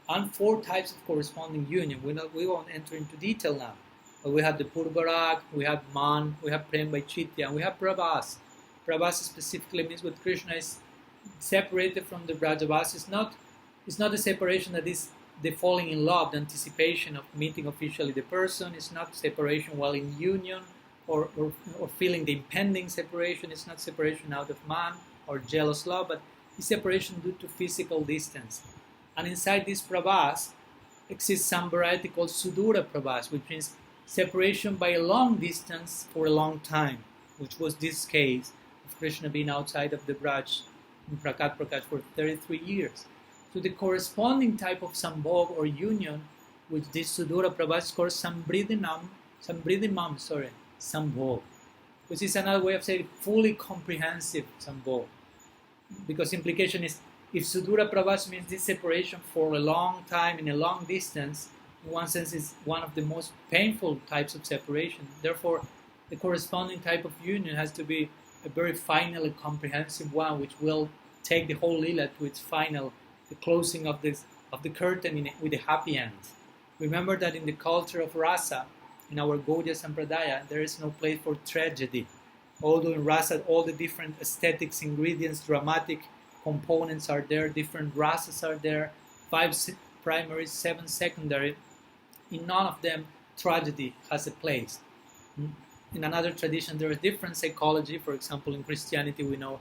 and 4 types of corresponding union. We won't enter into detail now. But we have the Purvarag, we have Man, we have Prem by Chitya, and we have Prabhas. Prabhas specifically means when Krishna is separated from the Brajavas. It's not a separation that is the falling in love, the anticipation of meeting officially the person. It's not separation while in union or feeling the impending separation. It's not separation out of man or jealous love, but it's separation due to physical distance. And inside this Prabhas exists some variety called Sudura Prabhas, which means separation by a long distance for a long time, which was this case of Krishna being outside of the Braj in Prakat Prakash for 33 years. So the corresponding type of sambhog or union with this Sudura Prabhas is called Sambridimam, sambhog, which is another way of saying fully comprehensive sambhog. Because implication is, if Sudura Prabhas means this separation for a long time in a long distance, in one sense is one of the most painful types of separation. Therefore, the corresponding type of union has to be a very final and comprehensive one, which will take the whole Lila to its final, the closing of the curtain with a happy end. Remember that in the culture of Rasa, in our Gaudiya Sampradaya, there is no place for tragedy. Although in Rasa, all the different aesthetics, ingredients, dramatic components are there, different rasas are there, 5 primary, 7 secondary. In none of them, tragedy has a place. In another tradition, there is different psychology. For example, in Christianity, we know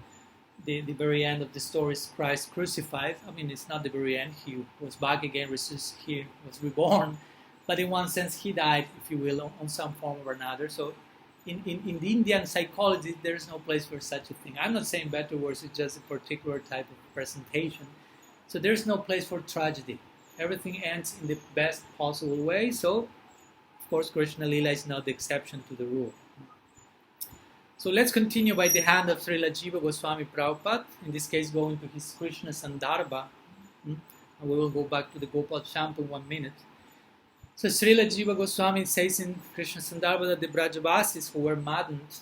the very end of the story is Christ crucified. I mean, it's not the very end. He was back again, he was reborn. But in one sense, he died, if you will, on some form or another. So in the Indian psychology, there is no place for such a thing. I'm not saying better words, it's just a particular type of presentation. So there's no place for tragedy. Everything ends in the best possible way. So, of course, Krishna Lila is not the exception to the rule. So let's continue by the hand of Srila Jiva Goswami Prabhupada, in this case going to his Krishna Sandarbha. And we will go back to the Gopal Champa in 1 minute. So Srila Jiva Goswami says in Krishna Sandarbha that the Brajavasis who were maddened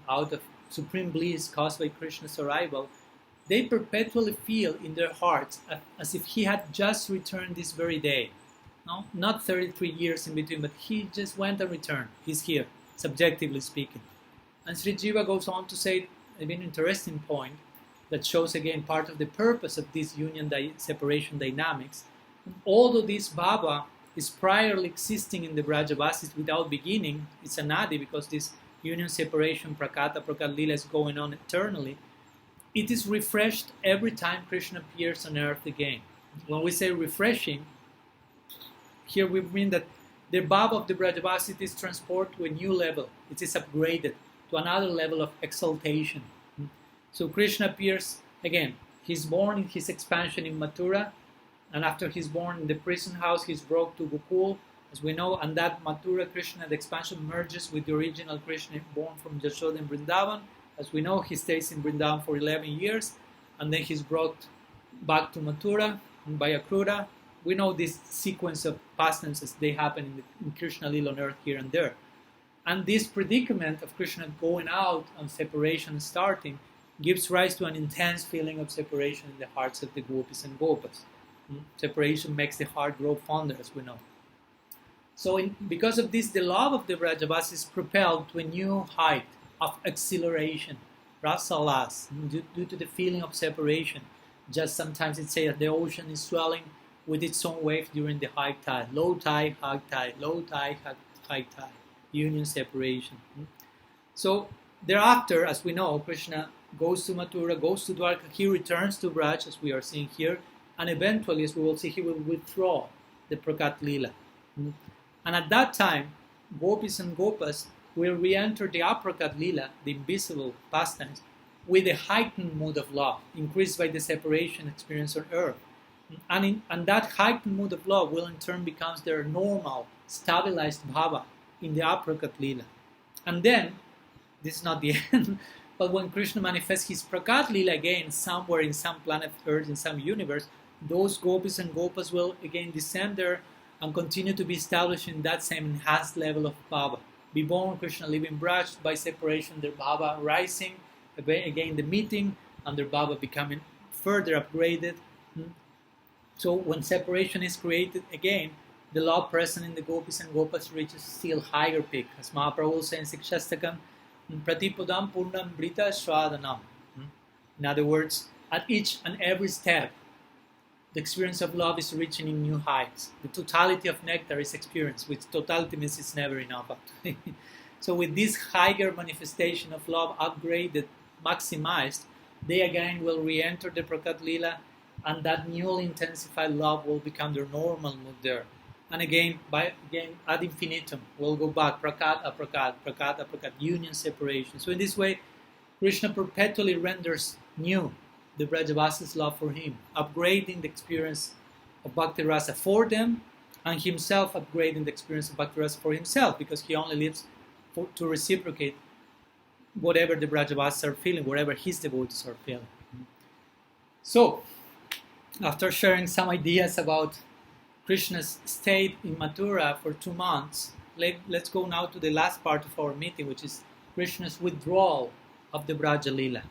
out of supreme bliss caused by Krishna's arrival, they perpetually feel in their hearts as if he had just returned this very day. No? Not 33 years in between, but he just went and returned. He's here, subjectively speaking. And Sri Jiva goes on to say a very interesting point that shows again part of the purpose of this union separation dynamics. And although this Baba is priorly existing in the Brajavasis without beginning, it's anadi because this union separation, Prakata, Prakat Lila is going on eternally. It is refreshed every time Krishna appears on earth again. When we say refreshing, here we mean that the Baba of the Brajavasis is transported to a new level. It is upgraded to another level of exaltation. So Krishna appears again. He's born in his expansion in Mathura, And after he's born in the prison house, he's brought to Gokul, as we know, and that Mathura Krishna, the expansion, merges with the original Krishna born from Yashoda in Vrindavan. As we know, he stays in Vrindavan for 11 years, and then he's brought back to Mathura by Akrura. We know this sequence of past tenses, they happen in Krishna Lila on earth here and there. And this predicament of Krishna going out and separation starting gives rise to an intense feeling of separation in the hearts of the gopis and gopas. Separation makes the heart grow fonder, as we know. So because of this, the love of the Vrajavasis is propelled to a new height of acceleration, rasalas, due to the feeling of separation. Just sometimes it says that the ocean is swelling with its own wave during the high tide. Low tide, high tide, low tide, high tide. Union, separation. So thereafter, as we know, Krishna goes to Mathura, goes to Dwarka, he returns to Vraja, as we are seeing here, and eventually, as we will see, he will withdraw the Prakat Lila. And at that time, gopis and gopas will re-enter the Aprakat Lila, the invisible pastimes, with a heightened mood of love, increased by the separation experience on earth. And that heightened mood of love will in turn become their normal, stabilized bhava in the Aprakat Lila. And then, this is not the end, but when Krishna manifests his Prakat Lila again, somewhere in some planet Earth, in some universe, those gopis and gopas will again descend there and continue to be established in that same enhanced level of bhava. Be born, Krishna living Braj, by separation, their bhava rising, again the meeting, and their bhava becoming further upgraded. So when separation is created again, the love present in the gopis and gopas reaches still higher peak. As Mahaprabhu says in Sikshastakam, Pratipodam Purnam Brita Shradanam. In other words, at each and every step, the experience of love is reaching in new heights. The totality of nectar is experienced, which totality means it's never enough. So with this higher manifestation of love upgraded, maximized, they again will re-enter the Prakat Lila, and that newly intensified love will become their normal mood there. And again, ad infinitum, we'll go back, prakat, aprakat, union, separation. So in this way, Krishna perpetually renders new the Vrajavasis' love for him, upgrading the experience of Bhakti Rasa for them, and himself upgrading the experience of Bhakti Rasa for himself, because he only lives to reciprocate whatever the Vrajavasis are feeling, whatever his devotees are feeling. So, after sharing some ideas about Krishna's stay in Mathura for 2 months, let's go now to the last part of our meeting, which is Krishna's withdrawal of the Vraja Lila.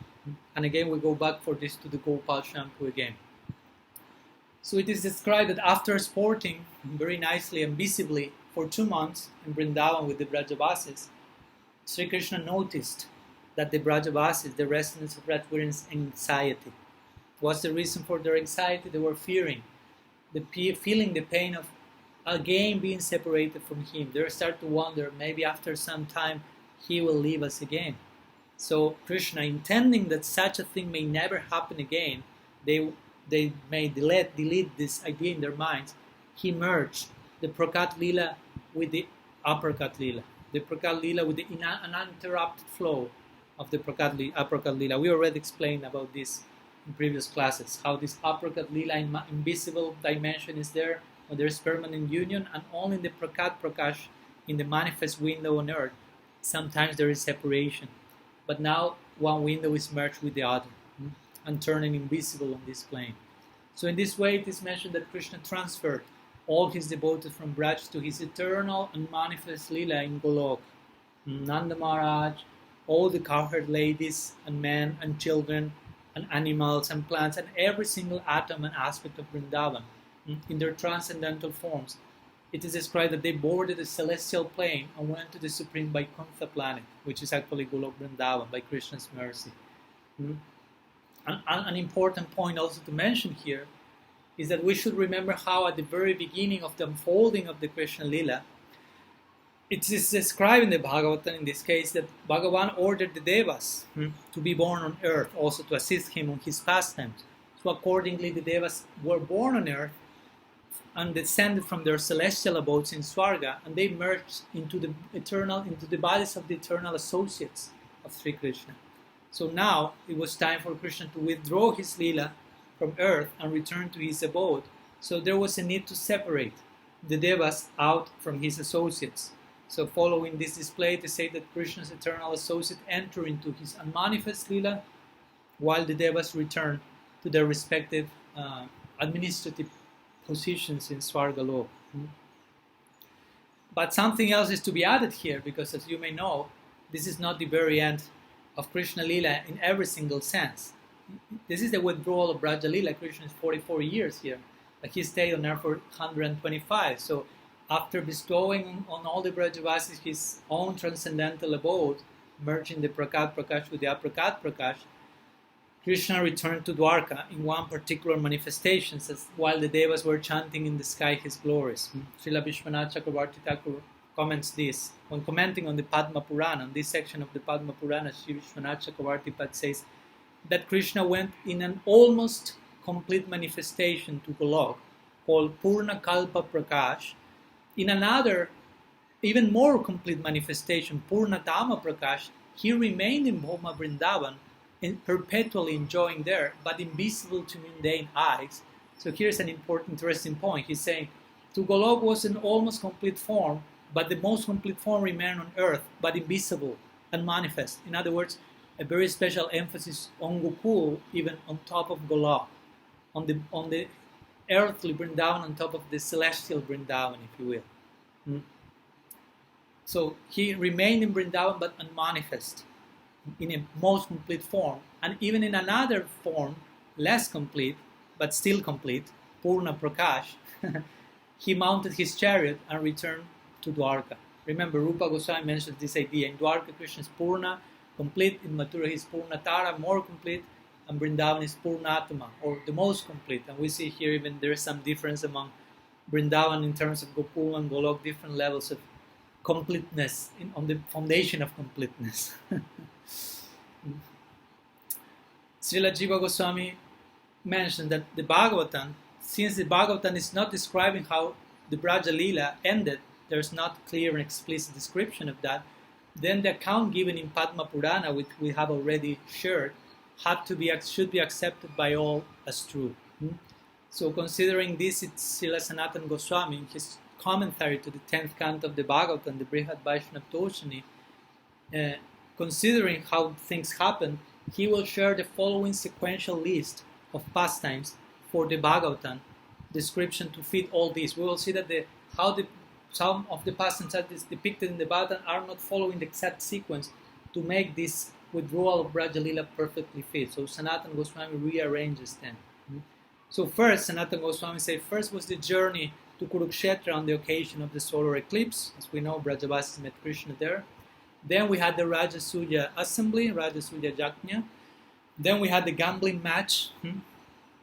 And again, we go back for this to the Gopal shampoo again. So it is described that after sporting very nicely and visibly for 2 months in Vrindavan with the Vrajavasis, Sri Krishna noticed that the Vrajavasis, the residents of Vraj, were in anxiety. What's the reason for their anxiety? They were feeling the pain of again being separated from him. They start to wonder, maybe after some time he will leave us again. So Krishna, intending that such a thing may never happen again, they may delete this idea in their minds. He merged the Prakat Lila with the Aprakat Lila. The Prakat Lila with the uninterrupted flow of the Aprakat Lila. We already explained about this in previous classes, how this Aprakat Lila invisible dimension is there, when there is permanent union, and only in the Prakat Prakash, in the manifest window on earth, sometimes there is separation. But now one window is merged with the other and turning invisible on this plane. So in this way it is mentioned that Krishna transferred all his devotees from Braj to his eternal and manifest Lila in Golok. Nanda Maharaj, all the cowherd ladies and men and children and animals and plants and every single atom and aspect of Vrindavan in their transcendental forms. It is described that they boarded the celestial plane and went to the supreme Vaikuntha planet, which is actually Golok Vrindavan, by Krishna's mercy. An important point also to mention here is that we should remember how at the very beginning of the unfolding of the Krishna Lila, it is described in the Bhagavatam in this case that Bhagavan ordered the Devas to be born on earth, also to assist him on his pastimes. So accordingly the Devas were born on earth and descended from their celestial abodes in Swarga, and they merged into the bodies of the eternal associates of Sri Krishna. So now it was time for Krishna to withdraw his Leela from earth and return to his abode, So there was a need to separate the Devas out from his associates. So following this display, they say that Krishna's eternal associate enter into his unmanifest Lila, while the Devas return to their respective administrative positions in Svargalok. But something else is to be added here, because as you may know, this is not the very end of Krishna Lila in every single sense. This is the withdrawal of Vraja Lila. Krishna is 44 years here, but he stayed on earth for 125. So after bestowing on all the Vrajavasis his own transcendental abode, merging the Prakat Prakash with the Aprakat Prakash, Krishna returned to Dwarka in one particular manifestation, while the Devas were chanting in the sky his glories. Srila Vishwanath Chakravarti Thakur comments this. When commenting on the Padma Purana, this section of the Padma Purana, Sri Vishwanath Chakravarti Pad says that Krishna went in an almost complete manifestation to Golok, called Purna Kalpa Prakash. In another, even more complete manifestation, Purna Dhamma Prakash, he remained in Bhoma Vrindavan, perpetually enjoying there, but invisible to mundane eyes. So here's an important, interesting point. He's saying, to Golok was an almost complete form, but the most complete form remained on earth, but invisible and manifest. In other words, a very special emphasis on Gokul, even on top of Golok, on the earthly Vrindavan on top of the celestial Vrindavan, if you will. So he remained in Vrindavan, but unmanifest, in a most complete form. And even in another form, less complete, but still complete, Purna Prakash, he mounted his chariot and returned to Dwarka. Remember, Rupa Goswami mentioned this idea. In Dwarka, Krishna is Purna, complete. In Mathura, he is Purnatara, more complete. And Vrindavan is Purnatma, or the most complete. And we see here even there is some difference among Vrindavan in terms of Gokul and Golok, different levels of completeness on the foundation of completeness. Srila Jiva Goswami mentioned that the Bhagavatam, since the Bhagavatam is not describing how the Vraja Lila ended, there's not clear and explicit description of that, then the account given in Padma Purana, which we have already shared, should be accepted by all as true. So considering this, it's Srila Sanatana Goswami, in his commentary to the 10th canto of the Bhagavatam, the Brihad Vaishnava Toshani, considering how things happened, he will share the following sequential list of pastimes for the Bhagavatam description to fit all this. We will see that some of the pastimes that is depicted in the Bhagavatam are not following the exact sequence to make this withdrawal of Vraja Lila perfectly fit. So Sanatana Goswami rearranges them. So first, Sanatana Goswami says, first was the journey to Kurukshetra on the occasion of the solar eclipse. As we know, Vrajavasis met Krishna there. Then we had the Rajasuya assembly, Rajasuya Jagna. Then we had the gambling match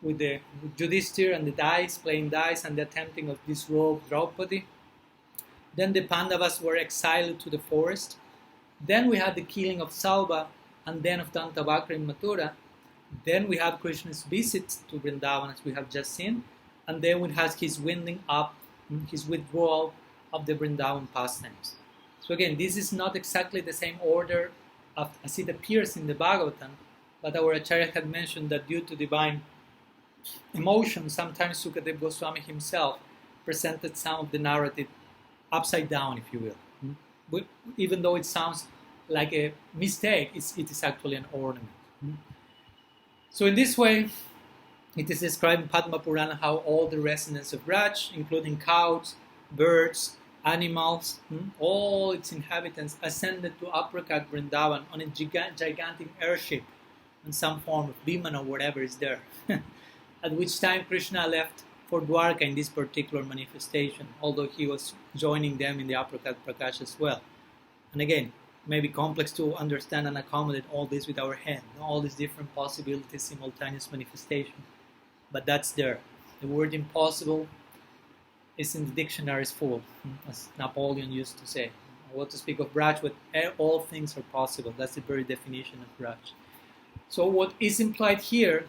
with the Yudhishthira and the dice, playing dice, and the attempting of disrobe Draupadi. Then the Pandavas were exiled to the forest. Then we had the killing of Salva and then of Dantavakra in Mathura. Then we have Krishna's visit to Vrindavan, as we have just seen. And then we have his winding up, his withdrawal of the Vrindavan pastimes. So again, this is not exactly the same order as it appears in the Bhagavatam, but our Acharya had mentioned that due to divine emotion, sometimes Sukadeva Goswami himself presented some of the narrative upside down, if you will. But even though it sounds like a mistake, it is actually an ornament. So in this way, it is described in Padma Purana how all the residents of Vraj, including cows, birds, animals, all its inhabitants ascended to Aprakat Vrindavan on a gigantic airship in some form of Biman or whatever is there. At which time Krishna left for Dwarka in this particular manifestation, although he was joining them in the Aprakat Prakash as well. And again, it may be complex to understand and accommodate all this with our head, all these different possibilities, simultaneous manifestation. But that's there. The word impossible is in the dictionaries full, as Napoleon used to say. What to speak of Vraj, but all things are possible. That's the very definition of Vraj. So what is implied here,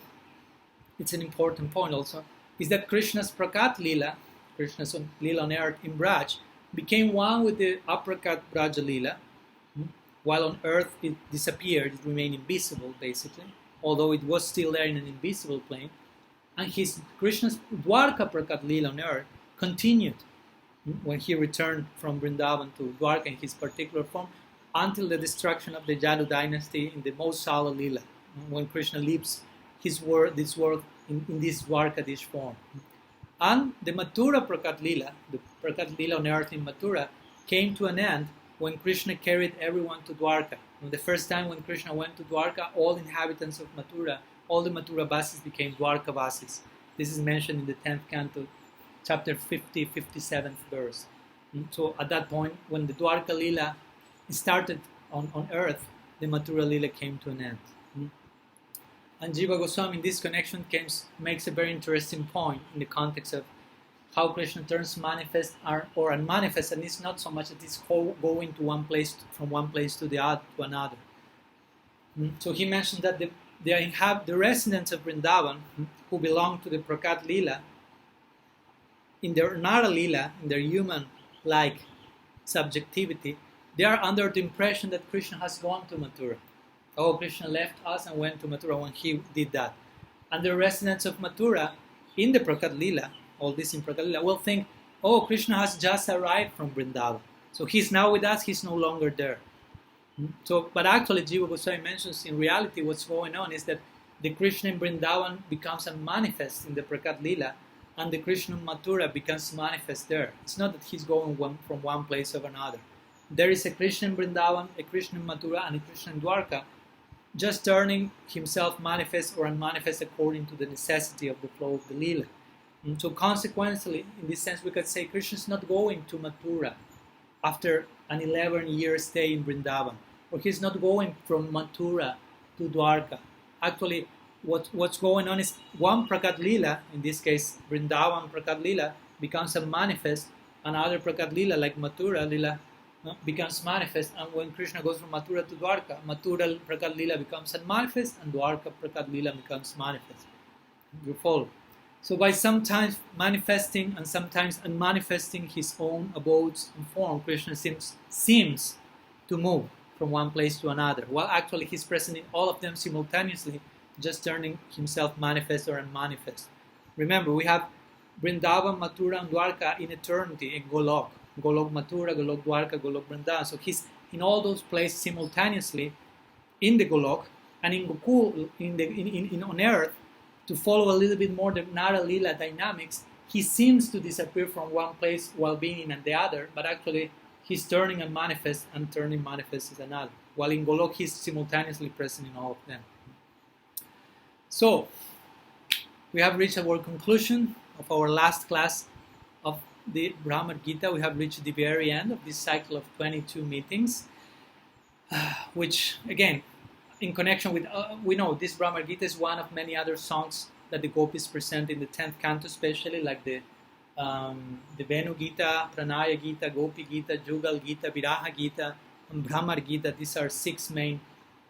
it's an important point also, is that Krishna's Prakat Lila, Krishna's Lila on earth in Vraj, became one with the Aprakat Vraja Lila, while on earth it disappeared, it remained invisible basically, although it was still there in an invisible plane. And Krishna's Dwarka Prakat Lila on earth continued when he returned from Vrindavan to Dwarka in his particular form until the destruction of the Yadu dynasty in the Mausala Lila, when Krishna leaves this world in this Dwarkadish form. And the Mathura Prakat Lila, the Prakat Lila on earth in Mathura, came to an end when Krishna carried everyone to Dwarka. And the first time when Krishna went to Dwarka, all inhabitants of Mathura, all the Mathura Vasis became Dwarka Vasis. This is mentioned in the 10th canto, chapter 50, 57th verse. So at that point, when the Dwarka Lila started on earth, the Mathura Lila came to an end. And Jiva Goswami in this connection makes a very interesting point in the context of how Krishna turns manifest or unmanifest, and it's not so much that it's going to one place from one place to another. So he mentioned that the residents of Vrindavan who belong to the Prakat Lila, in their Nara Lila, in their human-like subjectivity, they are under the impression that Krishna has gone to Mathura. Oh, Krishna left us and went to Mathura when he did that. And the residents of Mathura in the Prakat Lila, all this in Prakat Lila, will think, oh, Krishna has just arrived from Vrindavan. So he's now with us, he's no longer there. But actually, Jiva Goswami mentions in reality what's going on is that the Krishna in Vrindavan becomes unmanifest in the Prakat Lila, and the Krishna in Mathura becomes manifest there. It's not that he's going from one place to another. There is a Krishna in Vrindavan, a Krishna in Mathura, and a Krishna in Dwarka, just turning himself manifest or unmanifest according to the necessity of the flow of the Lila. So consequently, in this sense, we could say Krishna is not going to Mathura after an 11-year stay in Vrindavan, or he's not going from Mathura to Dwarka. Actually, what's going on is one Prakat Lila, in this case Vrindavan Prakat Lila, becomes a manifest, another Prakat Lila like Mathura Lila becomes manifest, and when Krishna goes from Mathura to Dwarka, Mathura Prakat Lila becomes unmanifest and Dwarka Prakat Lila becomes manifest. You follow? So by sometimes manifesting and sometimes unmanifesting his own abodes and form, Krishna seems to move from one place to another, while actually he's present in all of them simultaneously, just turning himself manifest or unmanifest. Remember, we have Vrindavan, Mathura, and Dwarka in eternity in Golok. Golok Mathura, Golok Dwarka, Golok Vrindavan. So he's in all those places simultaneously in the Golok and in Gokul, on earth. To follow a little bit more the Nara Lila dynamics, he seems to disappear from one place while being in the other, but actually he's turning unmanifest and turning manifest is another. While in Golok, he's simultaneously present in all of them. So, we have reached our conclusion of our last class of the Bhramara-gita. We have reached the very end of this cycle of 22 meetings, which, again, in connection with, we know this Bhramara-gita is one of many other songs that the gopis present in the 10th canto, especially like the Venu-gita, Pranaya-gita, Gopi-gita, Jugal-gita, Viraha-gita, and Bhramara-gita. These are 6 main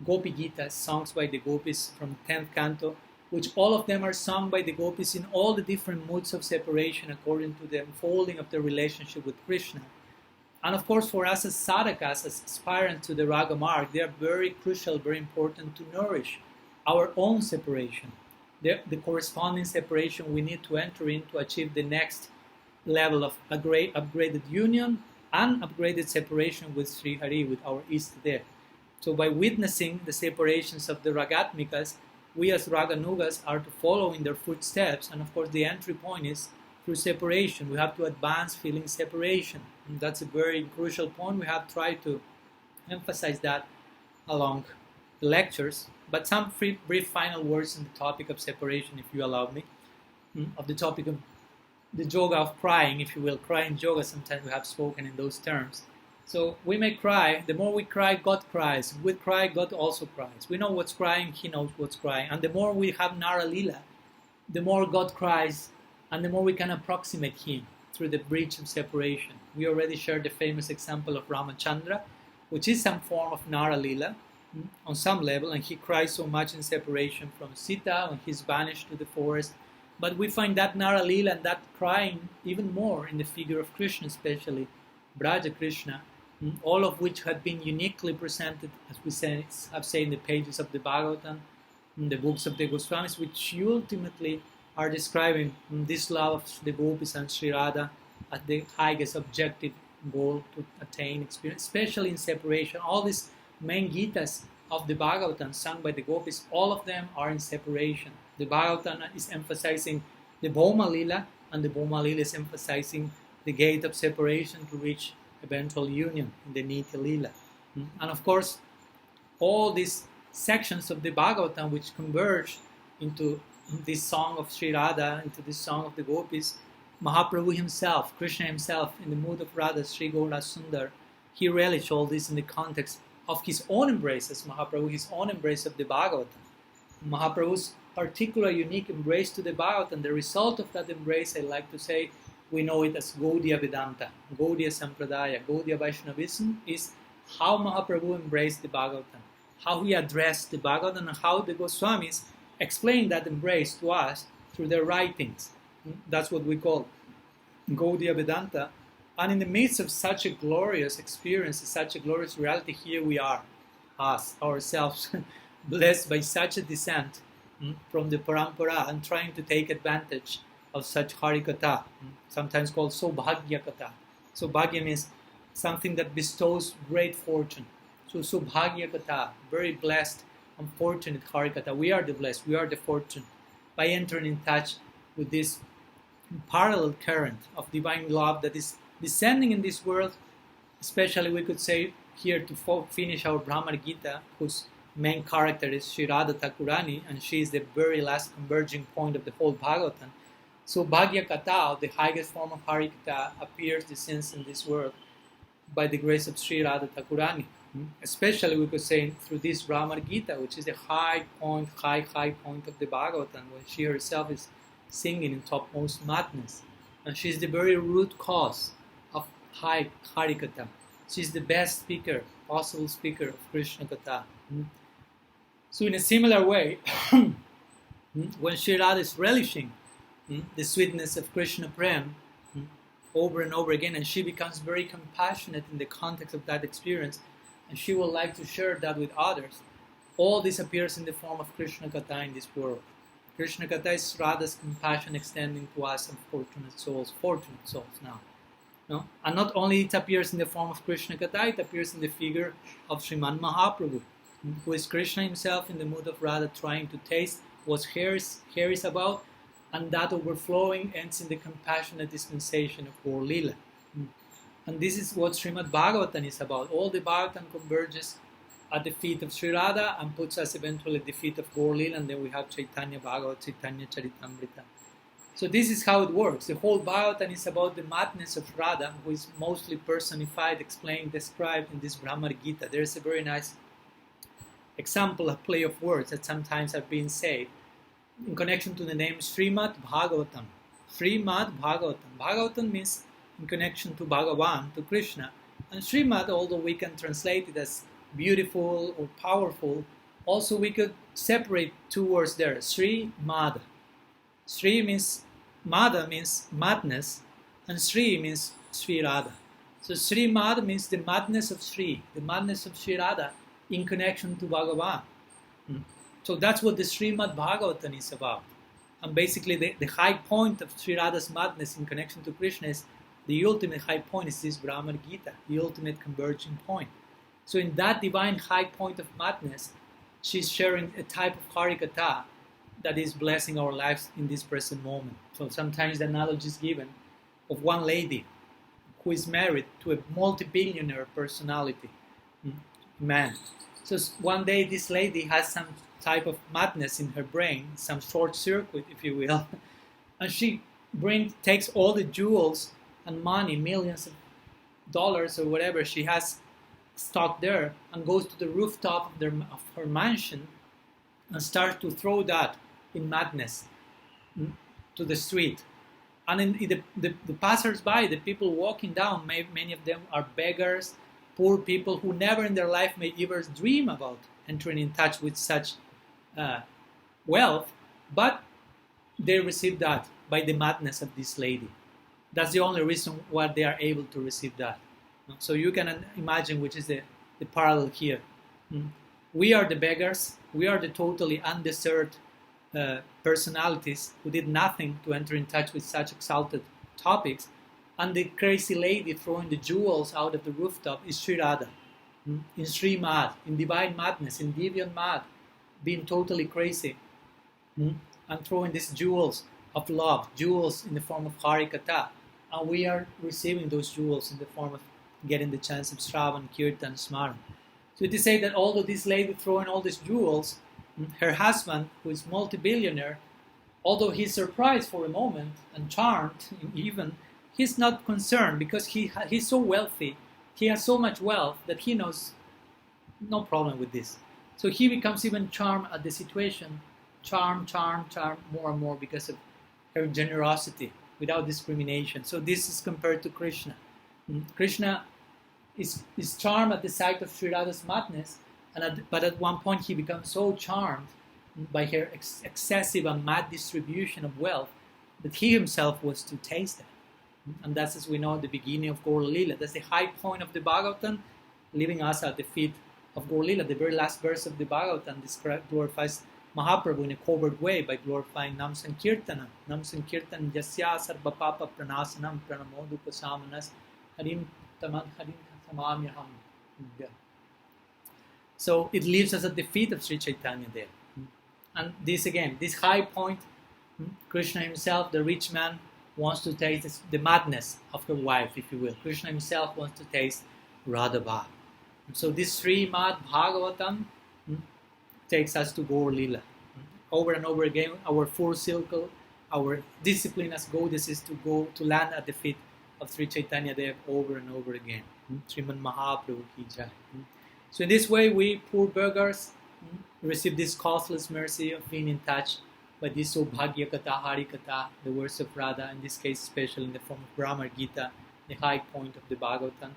Gopi-gitas, songs by the gopis from the 10th canto, which all of them are sung by the gopis in all the different moods of separation according to the unfolding of their relationship with Krishna. And of course, for us as sadhakas, as aspirants to the raga marg, they are very crucial, very important to nourish our own separation, the corresponding separation we need to enter in to achieve the next level of a great upgraded union and upgraded separation with Sri Hari, with our Istadev. So by witnessing the separations of the Ragatmikas, we as Raganugas are to follow in their footsteps, and of course the entry point is through separation. We have to advance feeling separation. And that's a very crucial point. We have tried to emphasize that along the lectures. But some brief final words on the topic of separation, if you allow me, of the topic of the yoga of crying, if you will. Crying yoga, sometimes we have spoken in those terms. So we may cry. The more we cry, God cries. We cry, God also cries. We know what's crying, He knows what's crying. And the more we have Nara Lila, the more God cries, and the more we can approximate Him through the bridge of separation. We already shared the famous example of Ramachandra, which is some form of Nara Lila on some level, and he cries so much in separation from Sita when he's banished to the forest. But we find that Nara Lila and that crying even more in the figure of Krishna, especially Vraja Krishna, all of which have been uniquely presented, as we have said in the pages of the Bhagavatam, in the books of the Goswamis, which ultimately are describing this love of the gopis and Sri Radha as the highest objective goal to attain experience, especially in separation. All these main Gitas of the Bhagavatam sung by the gopis, all of them are in separation. The Bhagavatam is emphasizing the Bhoma Lila, and the Bhoma Lila is emphasizing the gate of separation to reach eventual union in the Nitya Lila. And of course, all these sections of the Bhagavatam which converge into this song of Sri Radha, into this song of the gopis, Mahaprabhu himself, Krishna himself, in the mood of Radha, Sri Gaura Sundar, he relished all this in the context of his own embrace as Mahaprabhu, his own embrace of the Bhagavatam. Mahaprabhu's particular unique embrace to the Bhagavatam, the result of that embrace, I like to say, we know it as Gaudiya Vedanta, Gaudiya Sampradaya, Gaudiya Vaishnavism is how Mahaprabhu embraced the Bhagavatam, how he addressed the Bhagavatam, and how the Goswamis explain that embrace to us through their writings. That's what we call Gaudiya Vedanta. And in the midst of such a glorious experience, such a glorious reality, here we are, us, ourselves, blessed by such a descent from the parampara and trying to take advantage of such Harikatha, sometimes called Sobhagya Katha. Sobhagya means something that bestows great fortune. So Sobhagya Katha, very blessed and fortunate Harikatha. We are the blessed, we are the fortunate by entering in touch with this parallel current of divine love that is descending in this world. Especially we could say here to finish our Bhramara-gita, whose main character is Sri Radha Thakurani, and she is the very last converging point of the whole Bhagavatam. So Bhagya Katha, the highest form of Harikatha, appears, descends in this world by the grace of Sri Radha Thakurani. Especially we could say through this Bhramara-gita, which is the high point of the Bhagavatam, when she herself is singing in topmost madness. And she's the very root cause of high Harikatha. She's the best speaker, possible speaker of Krishna Katha. So in a similar way, when Sri Radha is relishing the sweetness of Krishna Prem over and over again, and she becomes very compassionate in the context of that experience, and she would like to share that with others, all this appears in the form of Krishna Katha in this world. Krishna Katha is Radha's compassion extending to us and fortunate souls now. No? And not only it appears in the form of Krishna Katha, it appears in the figure of Sriman Mahaprabhu, who is Krishna himself in the mood of Radha, trying to taste what hair is about, and that overflowing ends in the compassionate dispensation of Gaur Lila. And this is what Srimad Bhagavatam is about. All the Bhagavatam converges at the feet of Sri Radha and puts us eventually at the feet of Gaur Lila, and then we have Chaitanya Bhagavat, Chaitanya Charitamrita. So this is how it works. The whole Bhagavatam is about the madness of Radha, who is mostly personified, explained, described in this Bhramara-gita. There is a very nice example, a play of words that sometimes have been said in connection to the name Srimad Bhagavatam. Srimad Bhagavatam. Bhagavatam means in connection to Bhagavan, to Krishna. And Srimad, although we can translate it as beautiful or powerful, also we could separate two words there. Sri Mad. Sri means Mada means madness, and Sri means Sri Radha. So Sri Mad means the madness of Sri, the madness of Sri Radha in connection to Bhagavan. So that's what the Srimad Bhagavatam is about. And basically the high point of Sri Radha's madness in connection to Krishna is the ultimate high point is this Bhramara-gita, the ultimate converging point. So in that divine high point of madness, she's sharing a type of Harikatha that is blessing our lives in this present moment. So sometimes the analogy is given of one lady who is married to a multi-billionaire personality, man. So one day this lady has some type of madness in her brain, some short circuit, if you will, and she takes all the jewels and money, millions of dollars or whatever she has stocked there, and goes to the rooftop of her mansion and starts to throw that in madness to the street. And the passers-by, the people walking down, many of them are beggars, poor people who never in their life may ever dream about entering in touch with such wealth, but they receive that by the madness of this lady. That's the only reason why they are able to receive that. So you can imagine which is the parallel here. We are the beggars, we are the totally undeserved personalities who did nothing to enter in touch with such exalted topics, and the crazy lady throwing the jewels out of the rooftop is Sri Radha, in Sri Mad, in divine madness, in deviant mad, being totally crazy, and throwing these jewels of love, jewels in the form of Harikatha, and we are receiving those jewels in the form of getting the chance of Shravan, Kirtan, Smaran. So it is said that although this lady throwing all these jewels, her husband, who is multi-billionaire, although he's surprised for a moment and charmed even, he's not concerned because he's so wealthy, he has so much wealth that he knows no problem with this. So he becomes even charmed at the situation, charm more and more because of her generosity without discrimination. So this is compared to Krishna. Krishna is charmed at the sight of Sri Radha's madness, but at one point he becomes so charmed by her excessive and mad distribution of wealth that he himself was to taste it. And that's, as we know, the beginning of Gaur Lila. That's the high point of the Bhagavatam, leaving us at the feet of Gaur Lila. The very last verse of the Bhagavatam glorifies Mahaprabhu in a covert way by glorifying Nam Sankirtana. Nam Sankirtan Yasya Sarva Papa Pranasanam Pranamodupasammanas Harim Tamad Harim Tamamyaham. So it leaves us at the feet of Sri Chaitanya there. And this again, this high point, Krishna himself, the rich man, wants to taste the madness of her wife, if you will. Krishna himself wants to taste Radha. So this Srimad Bhagavatam takes us to Gaur Lila. Over and over again, our full circle, our discipline as goddesses to go to land at the feet of Sri Chaitanya Dev over and over again. Sriman Mahaprabhu ki jai. So in this way, we poor beggars receive this costless mercy of being in touch by this Bhagya Katha, Hari Katha, the words of Radha, in this case especially in the form of Bhramara-gita, the high point of the Bhagavatam.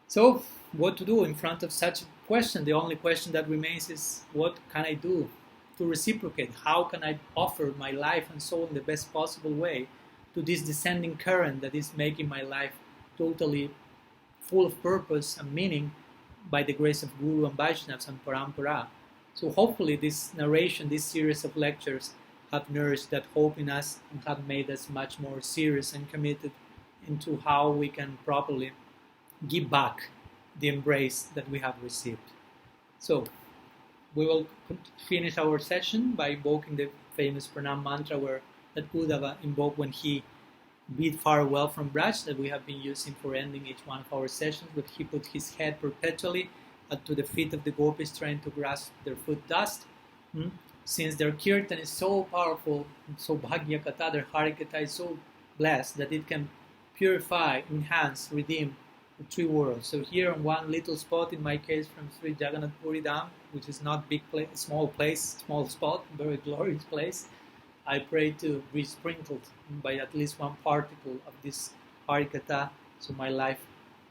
So, what to do in front of such a question? The only question that remains is, what can I do to reciprocate? How can I offer my life and soul in the best possible way to this descending current that is making my life totally full of purpose and meaning by the grace of Guru and Vaishnavas and Parampara? So hopefully this narration, this series of lectures have nourished that hope in us and have made us much more serious and committed into how we can properly give back the embrace that we have received. So we will finish our session by invoking the famous Pranam mantra that Uddhava invoked when he bid farewell from Vraja, that we have been using for ending each one of our sessions, but he put his head perpetually to the feet of the gopis, trying to grasp their foot dust. Since their kirtan is so powerful, so Bhagya Katha, their Harikatha is so blessed that it can purify, enhance, redeem the three worlds. So here on one little spot, in my case from Sri Jagannath Puri Dham, which is not big place, small spot, very glorious place, I pray to be sprinkled by at least one particle of this Harikatha, so my life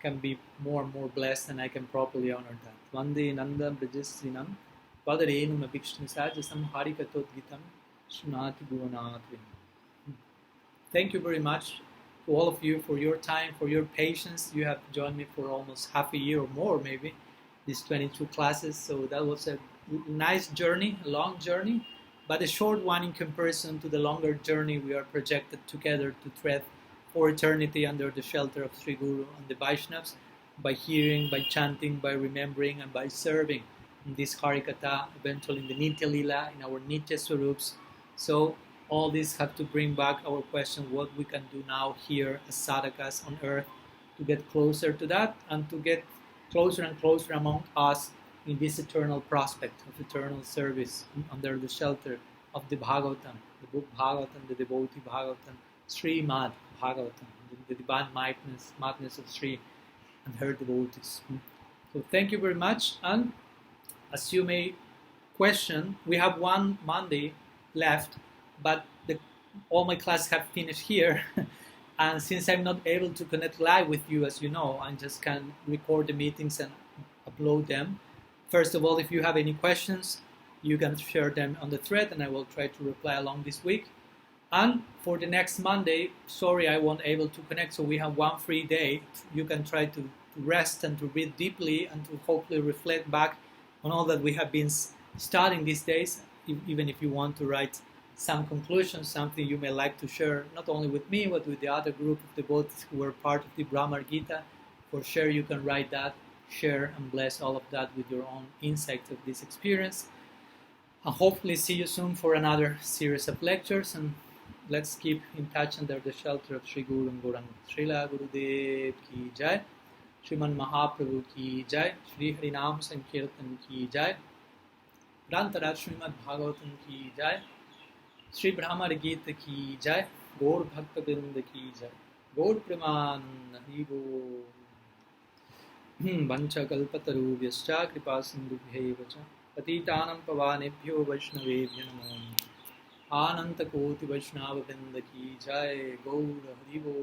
can be more and more blessed and I can properly honor that. Vande Nanda Brajasrinam Padarenum Abhikshnisajasam Harikatodgitam Shrunati Bhuvanatrim. Thank you very much to all of you for your time, for your patience. You have joined me for almost half a year or more, maybe, these 22 classes. So that was a nice journey, a long journey, but a short one in comparison to the longer journey we are projected together to tread for eternity under the shelter of Sri Guru and the Vaishnavas, by hearing, by chanting, by remembering, and by serving in this Harikatha, eventually in the Nitya Lila, in our Nitya Swarups. So all this have to bring back our question, what we can do now here as sadhakas on earth to get closer to that and to get closer and closer among us in this eternal prospect of eternal service under the shelter of the Bhagavatam, the book Bhagavatam, the devotee Bhagavatam, Srimad Bhagavatam, the divine madness of Sri and her devotees. So thank you very much, and as you may question, we have one Monday left, but all my classes have finished here, and since I'm not able to connect live with you, as you know, I just can record the meetings and upload them. First of all, if you have any questions, you can share them on the thread, and I will try to reply along this week. And for the next Monday, sorry I won't able to connect, so we have one free day. You can try to rest and to read deeply and to hopefully reflect back on all that we have been studying these days. even if you want to write some conclusions, something you may like to share, not only with me, but with the other group of devotees who were part of the Bhramara-gita, for sure you can write that, share and bless all of that with your own insight of this experience. And hopefully see you soon for another series of lectures, and let's keep in touch under the shelter of Sri Guru and Gauranga. Srila Gurudev ki jai, Sriman Mahaprabhu ki jai, Shri Harinam Sankirtan ki jai, Grantaraj Srimad Bhagavatam ki jai, Shri Bhramara-gita ki jai, Gaur Bhakta Vrinda ki jai, Gaur Premananda Haribo. Vancha kalpatarubhyascha kripa sindhubhyeva cha patitanam pavanebhyo vaishnavebhyo namo Ananta Koti Vaishnava Vrinda ki jai, Gaur Haribo.